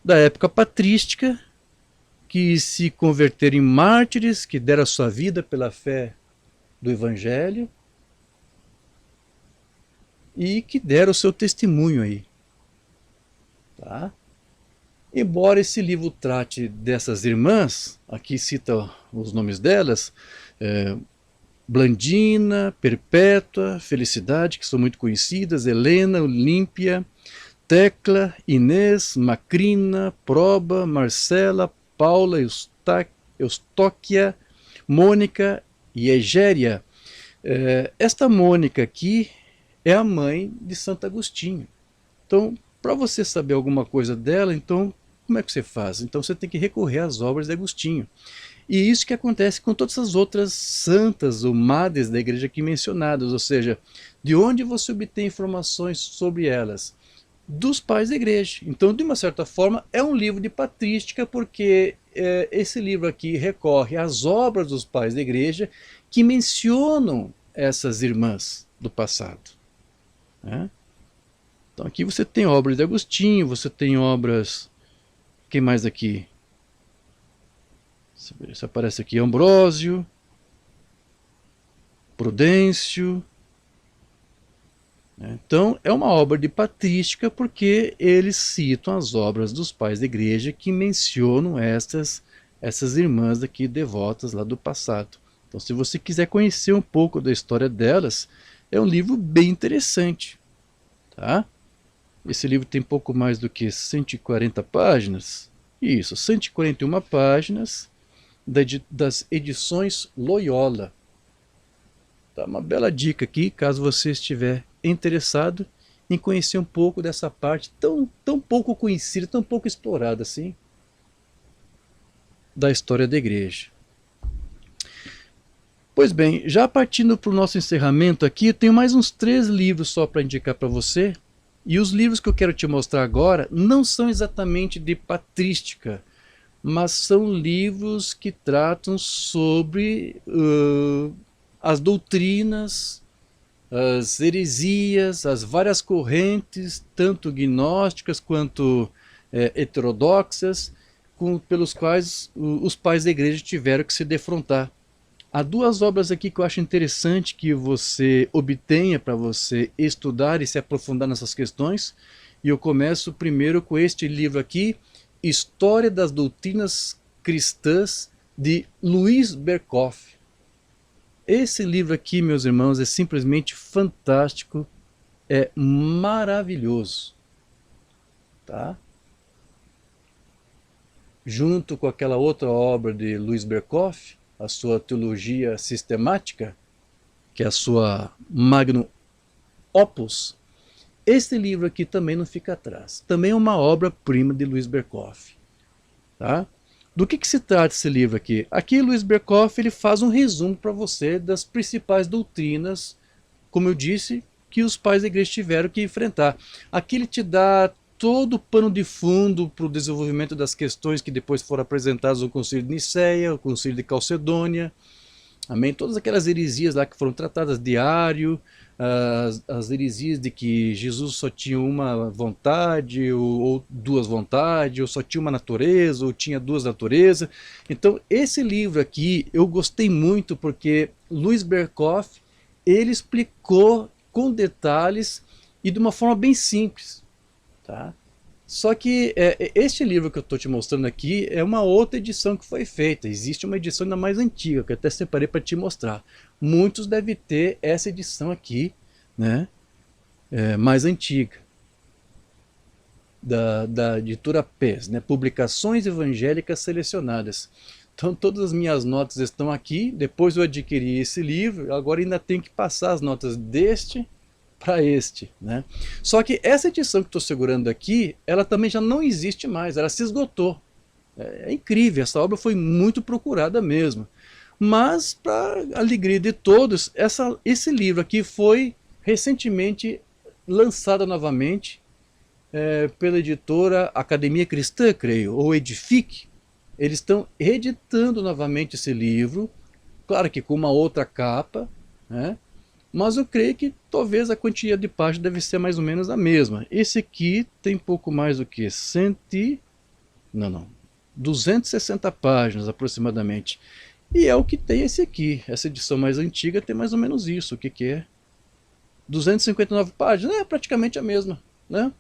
[SPEAKER 1] da época patrística que se converteram em mártires, que deram a sua vida pela fé do Evangelho e que deram o seu testemunho aí. Tá? Embora esse livro trate dessas irmãs, aqui cita os nomes delas, Blandina, Perpétua, Felicidade, que são muito conhecidas, Helena, Olímpia, Tecla, Inês, Macrina, Proba, Marcela, Paula, Eustóquia, Mônica e Egéria. Esta Mônica aqui é a mãe de Santo Agostinho. Então, para você saber alguma coisa dela, então como é que você faz? Então você tem que recorrer às obras de Agostinho. E isso que acontece com todas as outras santas ou madres da igreja aqui mencionadas, ou seja, de onde você obtém informações sobre elas? Dos pais da igreja. Então, de uma certa forma, é um livro de patrística, porque esse livro aqui recorre às obras dos pais da igreja que mencionam essas irmãs do passado, né? Então aqui você tem obras de Agostinho, você tem obras... Quem mais aqui? Você aparece aqui Ambrósio, Prudêncio. Então é uma obra de patrística porque eles citam as obras dos pais da igreja que mencionam essas irmãs aqui devotas lá do passado. Então se você quiser conhecer um pouco da história delas, é um livro bem interessante, tá? Esse livro tem pouco mais do que 140 páginas. Isso, 141 páginas das edições Loyola. Tá, uma bela dica aqui, caso você estiver interessado em conhecer um pouco dessa parte tão pouco conhecida, tão pouco explorada assim, da história da igreja. Pois bem, já partindo para o nosso encerramento aqui, eu tenho mais uns 3 livros só para indicar para você. E os livros que eu quero te mostrar agora não são exatamente de patrística, mas são livros que tratam sobre as doutrinas, as heresias, as várias correntes, tanto gnósticas quanto heterodoxas, pelos quais os pais da igreja tiveram que se defrontar. Há 2 obras aqui que eu acho interessante que você obtenha para você estudar e se aprofundar nessas questões. E eu começo primeiro com este livro aqui, História das Doutrinas Cristãs, de Louis Berkhof. Esse livro aqui, meus irmãos, é simplesmente fantástico, é maravilhoso, tá? Junto com aquela outra obra de Louis Berkhof, a sua teologia sistemática, que é a sua magnum opus, este livro aqui também não fica atrás. Também é uma obra-prima de Louis Berkhof, tá? Do que se trata esse livro aqui? Aqui Louis Berkhof ele faz um resumo para você das principais doutrinas, como eu disse, que os pais da igreja tiveram que enfrentar. Aqui ele te dá todo o pano de fundo para o desenvolvimento das questões que depois foram apresentadas no Concílio de Nicéia, o Concílio de Calcedônia, amém? Todas aquelas heresias lá que foram tratadas diário, as heresias de que Jesus só tinha uma vontade, ou 2 vontades, ou só tinha uma natureza, ou tinha 2 naturezas. Então esse livro aqui eu gostei muito porque Louis Berkhof ele explicou com detalhes e de uma forma bem simples. Tá? Só que este livro que eu estou te mostrando aqui é uma outra edição que foi feita. Existe uma edição ainda mais antiga, que eu até separei para te mostrar. Muitos devem ter essa edição aqui, né? Mais antiga, da editora PES, né? Publicações Evangélicas Selecionadas. Então todas as minhas notas estão aqui. Depois eu adquiri esse livro, agora ainda tenho que passar as notas deste para este, né? Só que essa edição que estou segurando aqui, ela também já não existe mais, ela se esgotou. É incrível, essa obra foi muito procurada mesmo. Mas, para alegria de todos, esse livro aqui foi recentemente lançado novamente pela editora Academia Cristã, creio, ou Edifique. Eles estão reeditando novamente esse livro, claro que com uma outra capa, né? Mas eu creio que talvez a quantia de páginas deve ser mais ou menos a mesma. Esse aqui tem pouco mais do que 260 páginas aproximadamente. E é o que tem esse aqui. Essa edição mais antiga tem mais ou menos isso. O que é? 259 páginas. É praticamente a mesma, né?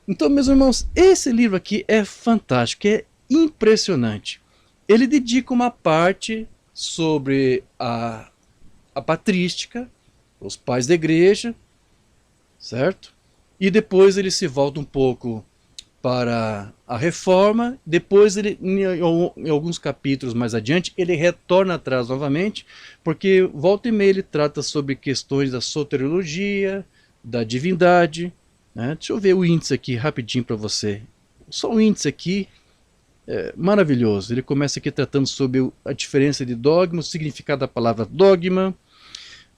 [SPEAKER 1] Então, meus irmãos, esse livro aqui é fantástico, é impressionante. Ele dedica uma parte sobre a patrística, os pais da igreja, certo? E depois ele se volta um pouco para a reforma, depois ele, em alguns capítulos mais adiante, ele retorna atrás novamente, porque volta e meia ele trata sobre questões da soteriologia, da divindade, né? Deixa eu ver o índice aqui rapidinho para você. Só o índice aqui, Maravilhoso. Ele começa aqui tratando sobre a diferença de dogma, o significado da palavra dogma.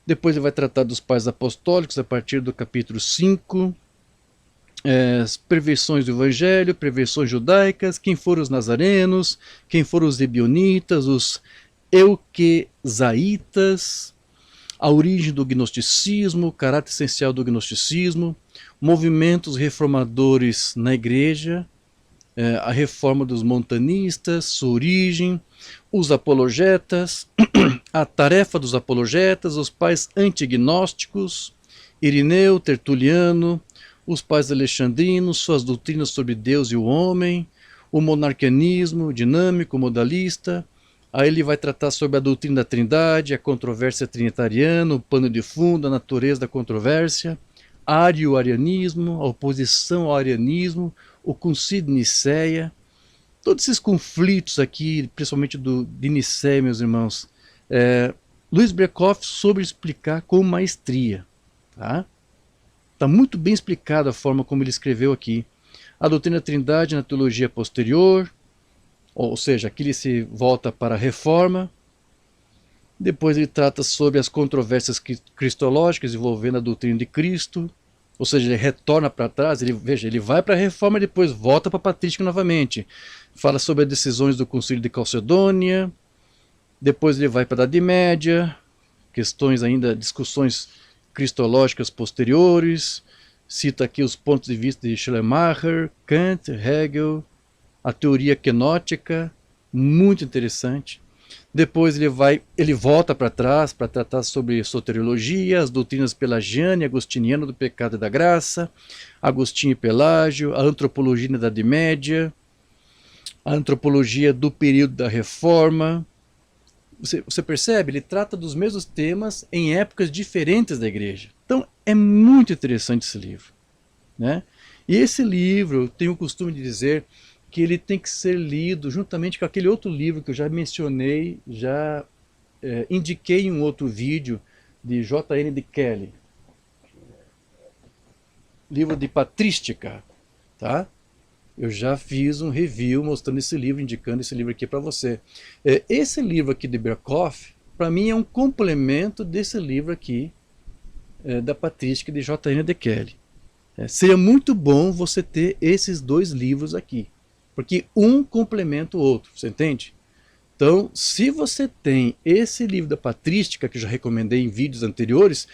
[SPEAKER 1] Depois ele vai tratar dos pais apostólicos a partir do capítulo 5. As perversões do evangelho, perversões judaicas, quem foram os nazarenos, quem foram os ebionitas, os euquezaitas, a origem do gnosticismo, o caráter essencial do gnosticismo, movimentos reformadores na igreja, a reforma dos montanistas, sua origem, os apologetas, a tarefa dos apologetas, os pais antignósticos, Irineu, Tertuliano, os pais alexandrinos, suas doutrinas sobre Deus e o homem, o monarquianismo dinâmico, modalista. Aí ele vai tratar sobre a doutrina da Trindade, a controvérsia trinitariana, o pano de fundo, a natureza da controvérsia, ario-arianismo, a oposição ao arianismo, o concílio de Nicéia, todos esses conflitos aqui, principalmente de Nicéia, meus irmãos, Luiz Berkhoff soube explicar com maestria. Tá? Está muito bem explicada a forma como ele escreveu aqui. A doutrina da Trindade na teologia posterior, ou seja, aqui ele se volta para a reforma. Depois ele trata sobre as controvérsias cristológicas envolvendo a doutrina de Cristo, ou seja, ele retorna para trás, ele vai para a reforma e depois volta para a patrística novamente. Fala sobre as decisões do Concílio de Calcedônia, depois ele vai para a Idade Média, questões ainda, discussões cristológicas posteriores, cita aqui os pontos de vista de Schleiermacher, Kant, Hegel, a teoria quenótica, muito interessante. Depois ele volta para trás para tratar sobre soteriologia, as doutrinas pelagiana e agostiniana do pecado e da graça, Agostinho e Pelágio, a antropologia da Idade Média, a antropologia do período da Reforma. Você percebe? Ele trata dos mesmos temas em épocas diferentes da igreja. Então é muito interessante esse livro, né? E esse livro, eu tenho o costume de dizer que ele tem que ser lido juntamente com aquele outro livro que eu já mencionei, já indiquei em um outro vídeo, de J.N. de Kelly. Livro de patrística, tá? Eu já fiz um review mostrando esse livro, indicando esse livro aqui para você. Esse livro aqui de Berkhoff, para mim é um complemento desse livro aqui, da patrística de J.N. de Kelly. Seria muito bom você ter esses dois livros aqui, porque um complementa o outro, você entende? Então, se você tem esse livro da patrística, que eu já recomendei em vídeos anteriores,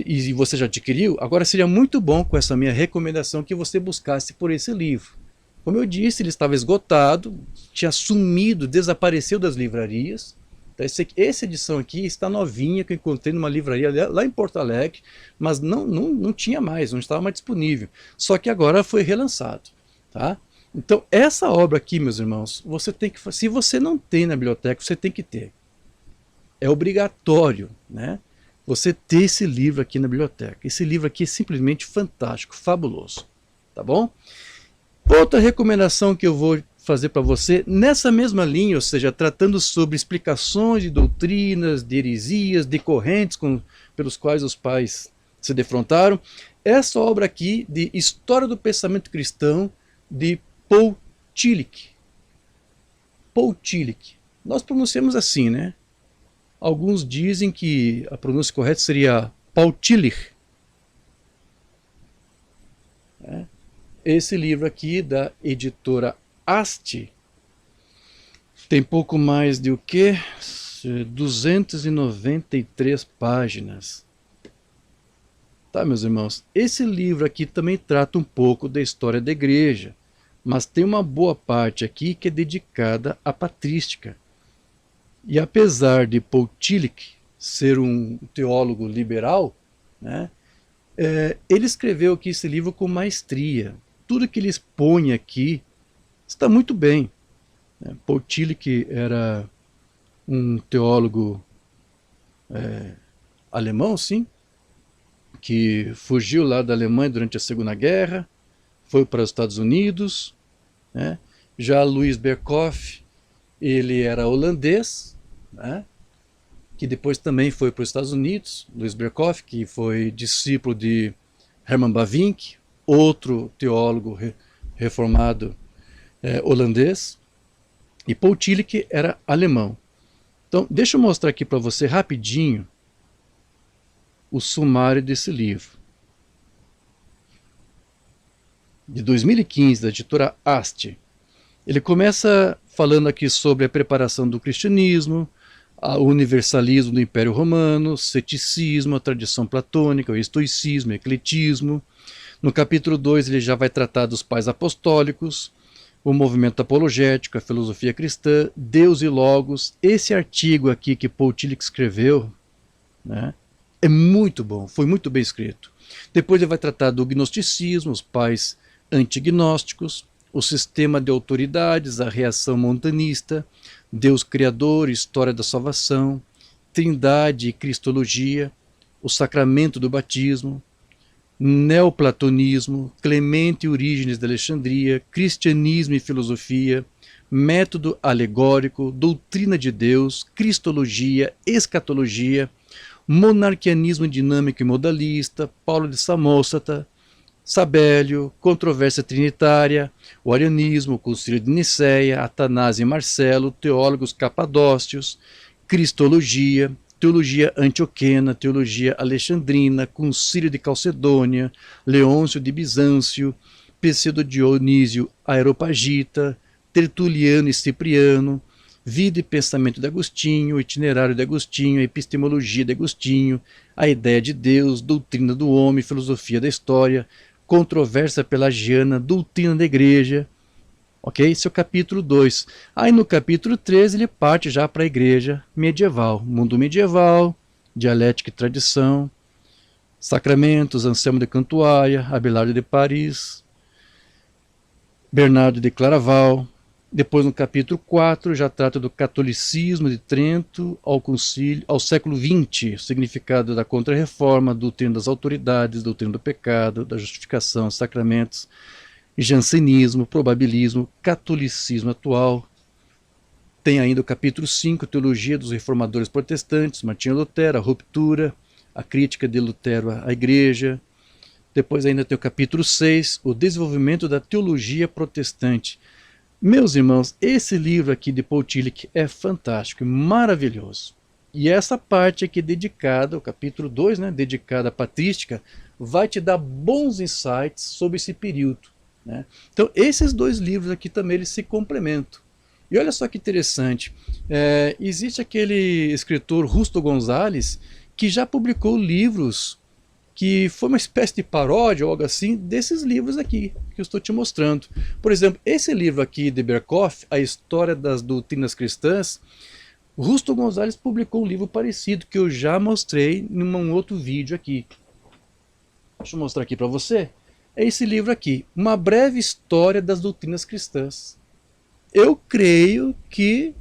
[SPEAKER 1] e você já adquiriu, agora seria muito bom com essa minha recomendação que você buscasse por esse livro. Como eu disse, ele estava esgotado, tinha sumido, desapareceu das livrarias. Então, essa edição aqui está novinha, que eu encontrei numa livraria lá em Porto Alegre, mas não tinha mais, não estava mais disponível. Só que agora foi relançado, tá? Então, essa obra aqui, meus irmãos, você tem que, se você não tem na biblioteca, você tem que ter. É obrigatório, né? Você ter esse livro aqui na biblioteca. Esse livro aqui é simplesmente fantástico, fabuloso, tá bom? Outra recomendação que eu vou fazer para você, nessa mesma linha, ou seja, tratando sobre explicações de doutrinas, de heresias, de correntes pelos quais os pais se defrontaram, essa obra aqui de História do Pensamento Cristão, de Paul Tillich. Paul Tillich. Nós pronunciamos assim, né? Alguns dizem que a pronúncia correta seria Paul Tillich. Esse livro aqui, da editora Haste, tem pouco mais de o quê? 293 páginas. Tá, meus irmãos? Esse livro aqui também trata um pouco da história da igreja, mas tem uma boa parte aqui que é dedicada à patrística. E apesar de Paul Tillich ser um teólogo liberal, né, ele escreveu aqui esse livro com maestria. Tudo que ele expõe aqui está muito bem. Paul Tillich era um teólogo alemão, sim, que fugiu lá da Alemanha durante a Segunda Guerra, foi para os Estados Unidos, né? Já Luiz Berkhoff, ele era holandês, né? Que depois também foi para os Estados Unidos. Luiz Berkhoff, que foi discípulo de Herman Bavinck, outro teólogo reformado holandês. E Paul Tillich era alemão. Então, deixa eu mostrar aqui para você rapidinho o sumário desse livro. De 2015, da editora Haste. Ele começa falando aqui sobre a preparação do cristianismo, o universalismo do Império Romano, o ceticismo, a tradição platônica, o estoicismo, o ecletismo. No capítulo 2 ele já vai tratar dos pais apostólicos, o movimento apologético, a filosofia cristã, Deus e Logos. Esse artigo aqui que Paul Tillich escreveu, né, é muito bom, foi muito bem escrito. Depois ele vai tratar do gnosticismo, os pais antignósticos, o sistema de autoridades, a reação montanista, Deus Criador, história da salvação, Trindade e Cristologia, o sacramento do batismo, neoplatonismo, Clemente e Orígenes de Alexandria, cristianismo e filosofia, método alegórico, doutrina de Deus, cristologia, escatologia, monarquianismo dinâmico e modalista, Paulo de Samosata, Sabélio, controvérsia trinitária, o arianismo, o concílio de Nicéia, Atanásio e Marcelo, teólogos capadócios, cristologia, teologia antioquena, teologia alexandrina, concílio de Calcedônia, Leôncio de Bizâncio, Pseudo-Dionísio Areopagita, Tertuliano e Cipriano, vida e pensamento de Agostinho, itinerário de Agostinho, epistemologia de Agostinho, a ideia de Deus, doutrina do homem, filosofia da história, controvérsia pelagiana, doutrina da igreja. Ok? Esse é o capítulo 2. Aí no capítulo 3 ele parte já para a igreja medieval, mundo medieval, dialética e tradição, sacramentos, Anselmo de Cantuária, Abelardo de Paris, Bernardo de Claraval. Depois no capítulo 4 já trata do catolicismo de Trento ao século XX, significado da Contra-Reforma, doutrina das autoridades, doutrina do pecado, da justificação, sacramentos, jansenismo, probabilismo, catolicismo atual. Tem ainda o capítulo 5, teologia dos reformadores protestantes, Martinho Lutero, a ruptura, a crítica de Lutero à igreja. Depois ainda tem o capítulo 6, o desenvolvimento da teologia protestante. Meus irmãos, esse livro aqui de Paul Tillich é fantástico, maravilhoso. E essa parte aqui dedicada, o capítulo 2, né, dedicada à patrística, vai te dar bons insights sobre esse período, né? Então, esses dois livros aqui também eles se complementam. E olha só que interessante, existe aquele escritor Justo González que já publicou livros que foi uma espécie de paródia ou algo assim desses livros aqui que eu estou te mostrando. Por exemplo, esse livro aqui de Berkhof, A História das Doutrinas Cristãs, Justo González publicou um livro parecido que eu já mostrei em um outro vídeo aqui. Deixa eu mostrar aqui para você. É esse livro aqui, Uma Breve História das Doutrinas Cristãs. Eu creio que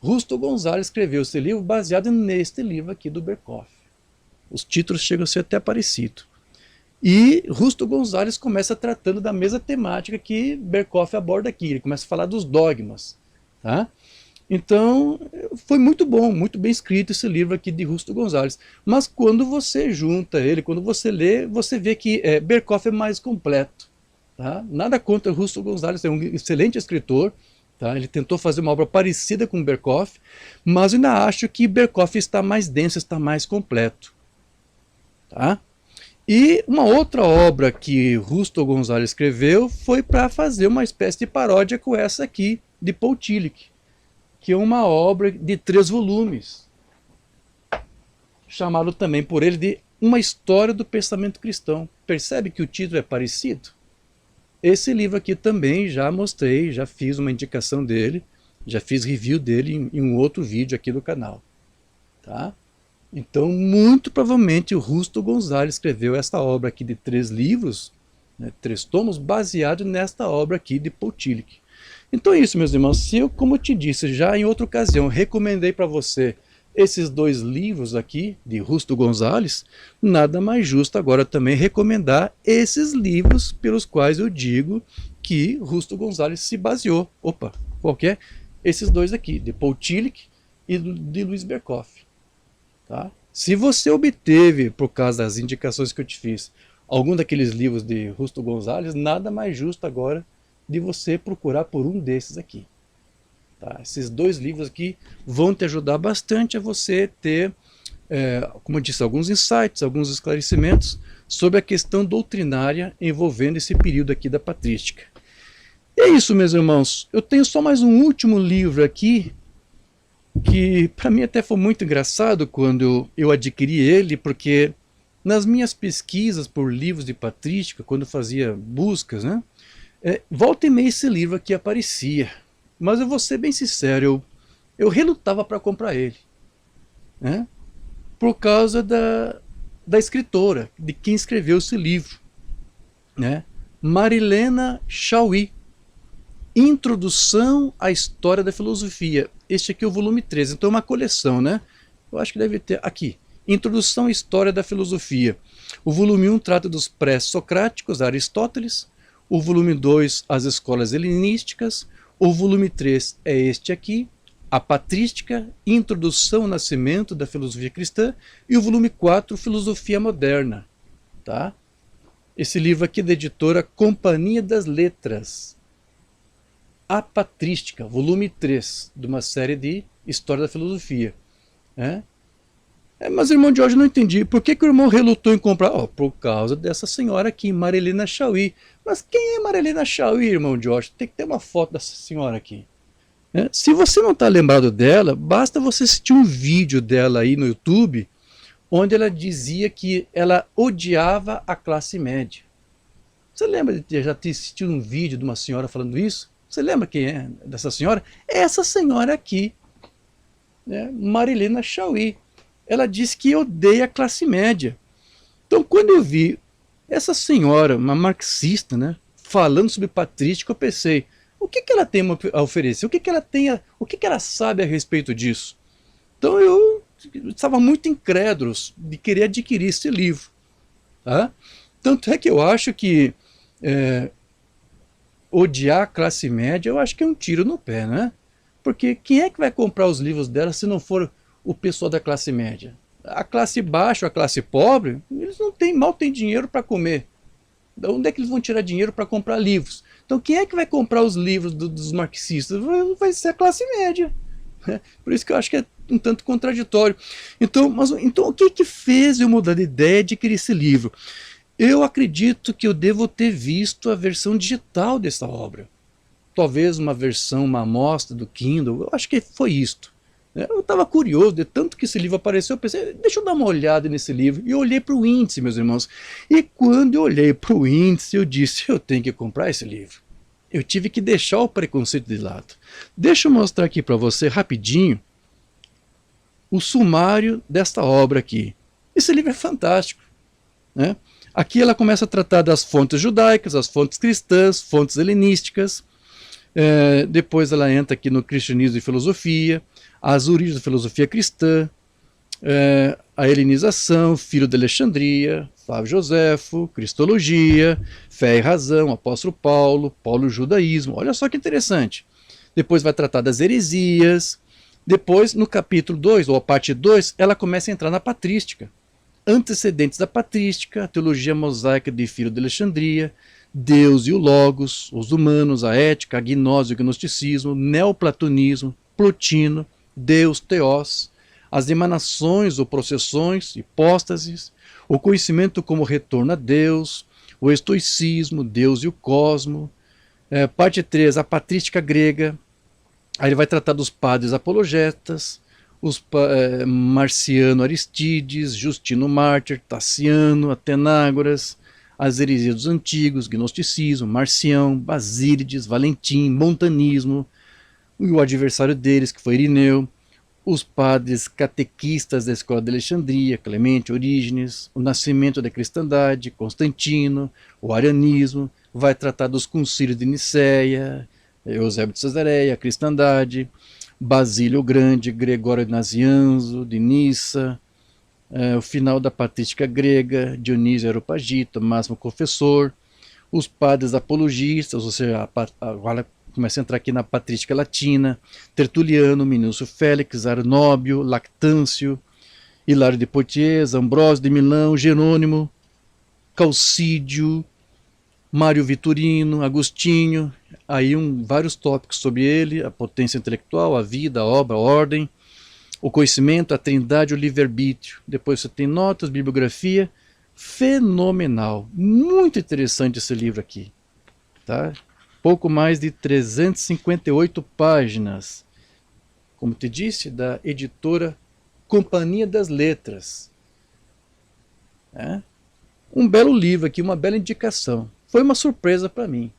[SPEAKER 1] Justo González escreveu esse livro baseado neste livro aqui do Berkhof. Os títulos chegam a ser até parecidos. E Justo González começa tratando da mesma temática que Berkhof aborda aqui. Ele começa a falar dos dogmas. Tá? Então, foi muito bom, muito bem escrito esse livro aqui de Justo González. Mas quando você junta ele, quando você lê, você vê que Berkhof é mais completo. Tá? Nada contra Justo González, é um excelente escritor. Tá? Ele tentou fazer uma obra parecida com Berkhof, mas eu ainda acho que Berkhof está mais denso, está mais completo. Tá? E uma outra obra que Justo González escreveu foi para fazer uma espécie de paródia com essa aqui, de Paul Tillich, que é uma obra de 3 volumes, chamado também por ele de Uma História do Pensamento Cristão. Percebe que o título é parecido? Esse livro aqui também já mostrei, já fiz uma indicação dele, já fiz review dele em um outro vídeo aqui do canal. Tá? Então, muito provavelmente, o Justo González escreveu essa obra aqui de 3 livros, né, 3 tomos, baseado nesta obra aqui de Paul Tillich. Então é isso, meus irmãos. Se eu, como eu te disse, já em outra ocasião, recomendei para você esses 2 livros aqui, de Justo González, nada mais justo agora também recomendar esses livros pelos quais eu digo que Justo González se baseou. Opa, qual que é? Esses 2 aqui, de Paul Tillich e de Louis Berkhof. Tá? Se você obteve, por causa das indicações que eu te fiz, algum daqueles livros de Justo González, nada mais justo agora de você procurar por um desses aqui. Tá? Esses dois livros aqui vão te ajudar bastante a você ter, como eu disse, alguns insights, alguns esclarecimentos sobre a questão doutrinária envolvendo esse período aqui da patrística. E é isso, meus irmãos. Eu tenho só mais um último livro aqui, que para mim até foi muito engraçado quando eu adquiri ele, porque nas minhas pesquisas por livros de patrística, quando eu fazia buscas, né, volta e meia esse livro aqui aparecia. Mas eu vou ser bem sincero, eu relutava para comprar ele, né, por causa da escritora, de quem escreveu esse livro, né, Marilena Chauí, Introdução à História da Filosofia. Este aqui é o volume 13, então é uma coleção, né? Eu acho que deve ter aqui. Introdução à História da Filosofia. O volume 1 trata dos pré-socráticos, Aristóteles. O volume 2, as escolas helenísticas. O volume 3 é este aqui, a Patrística, Introdução ao Nascimento da Filosofia Cristã. E o volume 4, Filosofia Moderna. Tá? Esse livro aqui é da editora Companhia das Letras. A Patrística, volume 3, de uma série de História da Filosofia. Mas, irmão Jorge, não entendi. Por que o irmão relutou em comprar? Por causa dessa senhora aqui, Marilena Chauí. Mas quem é Marilena Chauí, irmão Jorge? Tem que ter uma foto dessa senhora aqui. Se você não está lembrado dela, basta você assistir um vídeo dela aí no YouTube, onde ela dizia que ela odiava a classe média. Você lembra de já ter assistido um vídeo de uma senhora falando isso? Você lembra quem é dessa senhora? Essa senhora aqui, né? Marilena Chauí. Ela disse que odeia a classe média. Então, quando eu vi essa senhora, uma marxista, né, falando sobre patrística, eu pensei, o que ela tem a oferecer? O que ela sabe a respeito disso? Então eu estava muito incrédulo de querer adquirir esse livro. Tá? Tanto é que eu acho que odiar a classe média, eu acho que é um tiro no pé, né? Porque quem é que vai comprar os livros dela se não for o pessoal da classe média? A classe baixa, a classe pobre, eles mal têm dinheiro para comer. De onde é que eles vão tirar dinheiro para comprar livros? Então quem é que vai comprar os livros dos marxistas? Vai ser a classe média. Por isso que eu acho que é um tanto contraditório. Então o que fez eu mudar de ideia de adquirir esse livro? Eu acredito que eu devo ter visto a versão digital dessa obra. Talvez uma versão, uma amostra do Kindle, eu acho que foi isto. Eu estava curioso, de tanto que esse livro apareceu, eu pensei, deixa eu dar uma olhada nesse livro. E eu olhei para o índice, meus irmãos. E quando eu olhei para o índice, eu disse, eu tenho que comprar esse livro. Eu tive que deixar o preconceito de lado. Deixa eu mostrar aqui para você, rapidinho, o sumário desta obra aqui. Esse livro é fantástico, né? Aqui ela começa a tratar das fontes judaicas, as fontes cristãs, fontes helenísticas. Depois ela entra aqui no cristianismo e filosofia, as origens da filosofia cristã, a helenização, Filho de Alexandria, Flávio Joséfo, Cristologia, Fé e Razão, Apóstolo Paulo, Paulo e o Judaísmo. Olha só que interessante. Depois vai tratar das heresias. Depois, no capítulo 2, ou a parte 2, ela começa a entrar na patrística. Antecedentes da patrística, a teologia mosaica de Filho de Alexandria, Deus e o Logos, os humanos, a ética, a gnose e o gnosticismo, neoplatonismo, Plotino, Deus, Teós, as emanações ou processões, hipóstases, o conhecimento como retorno a Deus, o estoicismo, Deus e o cosmo. Parte 3, a patrística grega. Aí ele vai tratar dos padres apologetas, Marciano Aristides, Justino Mártir, Tassiano, Atenágoras, as heresias dos antigos, gnosticismo, Marcião, Basílides, Valentim, montanismo, e o adversário deles, que foi Irineu, os padres catequistas da escola de Alexandria, Clemente, Orígenes, o nascimento da cristandade, Constantino, o arianismo, vai tratar dos concílios de Nicéia, Eusébio de Cesareia, a cristandade, Basílio o Grande, Gregório de Nazianzo, de Nissa, o final da patrística grega, Dionísio Areopagita, Máximo Confessor, os padres apologistas, ou seja, agora começa a entrar aqui na patrística latina, Tertuliano, Minúcio Félix, Arnóbio, Lactâncio, Hilário de Poitiers, Ambrósio de Milão, Jerônimo, Calcídio, Mário Vitorino, Agostinho, aí vários tópicos sobre ele, a potência intelectual, a vida, a obra, a ordem, o conhecimento, a trindade, o livre-arbítrio. Depois você tem notas, bibliografia, fenomenal, muito interessante esse livro aqui, tá? Pouco mais de 358 páginas, como te disse, da editora Companhia das Letras. Um belo livro aqui, uma bela indicação. Foi uma surpresa para mim.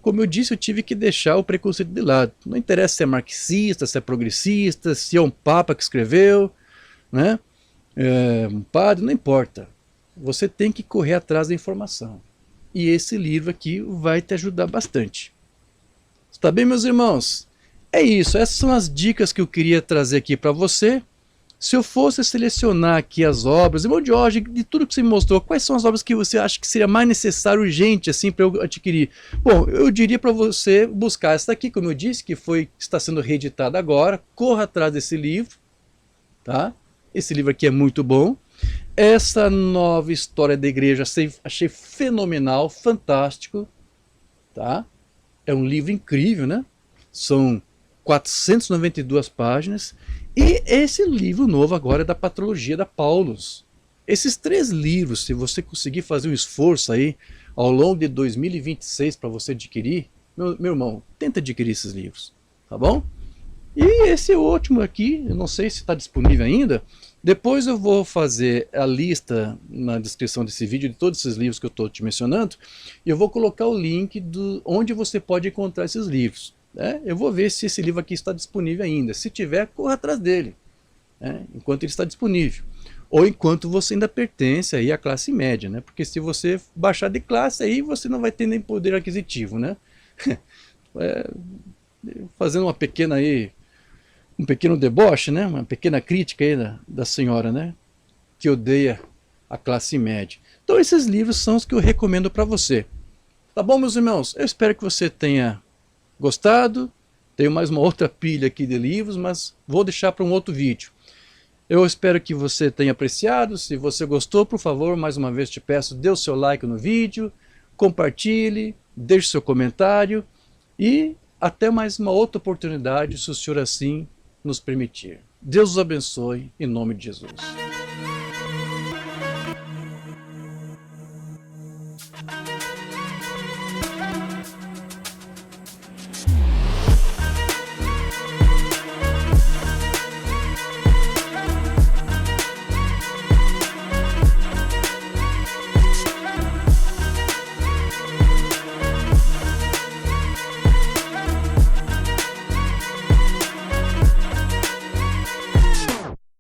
[SPEAKER 1] Como eu disse, eu tive que deixar o preconceito de lado. Não interessa se é marxista, se é progressista, se é um papa que escreveu, né? Um padre, não importa. Você tem que correr atrás da informação. E esse livro aqui vai te ajudar bastante. Está bem, meus irmãos? É isso, essas são as dicas que eu queria trazer aqui para você. Se eu fosse selecionar aqui as obras, irmão Jorge, de tudo que você me mostrou, quais são as obras que você acha que seria mais necessário, urgente, assim, para eu adquirir? Bom, eu diria para você buscar essa aqui, como eu disse, que está sendo reeditada agora. Corra atrás desse livro, tá? Esse livro aqui é muito bom. Essa nova história da igreja achei fenomenal, fantástico, tá? É um livro incrível, né? São 492 páginas. E esse livro novo agora é da Patrologia da Paulus. Esses 3 livros, se você conseguir fazer um esforço aí ao longo de 2026 para você adquirir, meu irmão, tenta adquirir esses livros, tá bom? E esse último aqui, eu não sei se está disponível ainda. Depois eu vou fazer a lista na descrição desse vídeo de todos esses livros que eu estou te mencionando. E eu vou colocar o link onde você pode encontrar esses livros. Eu vou ver se esse livro aqui está disponível ainda. Se tiver, corra atrás dele, enquanto ele está disponível. Ou enquanto você ainda pertence aí à classe média, né? Porque se você baixar de classe, aí você não vai ter nem poder aquisitivo, né? Fazendo uma pequena aí, um pequeno deboche, né? Uma pequena crítica aí da senhora, né? Que odeia a classe média. Então esses livros são os que eu recomendo para você. Tá bom, meus irmãos? Eu espero que você tenha gostado. Tenho mais uma outra pilha aqui de livros, mas vou deixar para um outro vídeo. Eu espero que você tenha apreciado. Se você gostou, por favor, mais uma vez te peço, dê o seu like no vídeo, compartilhe, deixe seu comentário e até mais uma outra oportunidade, se o Senhor assim nos permitir. Deus os abençoe, em nome de Jesus.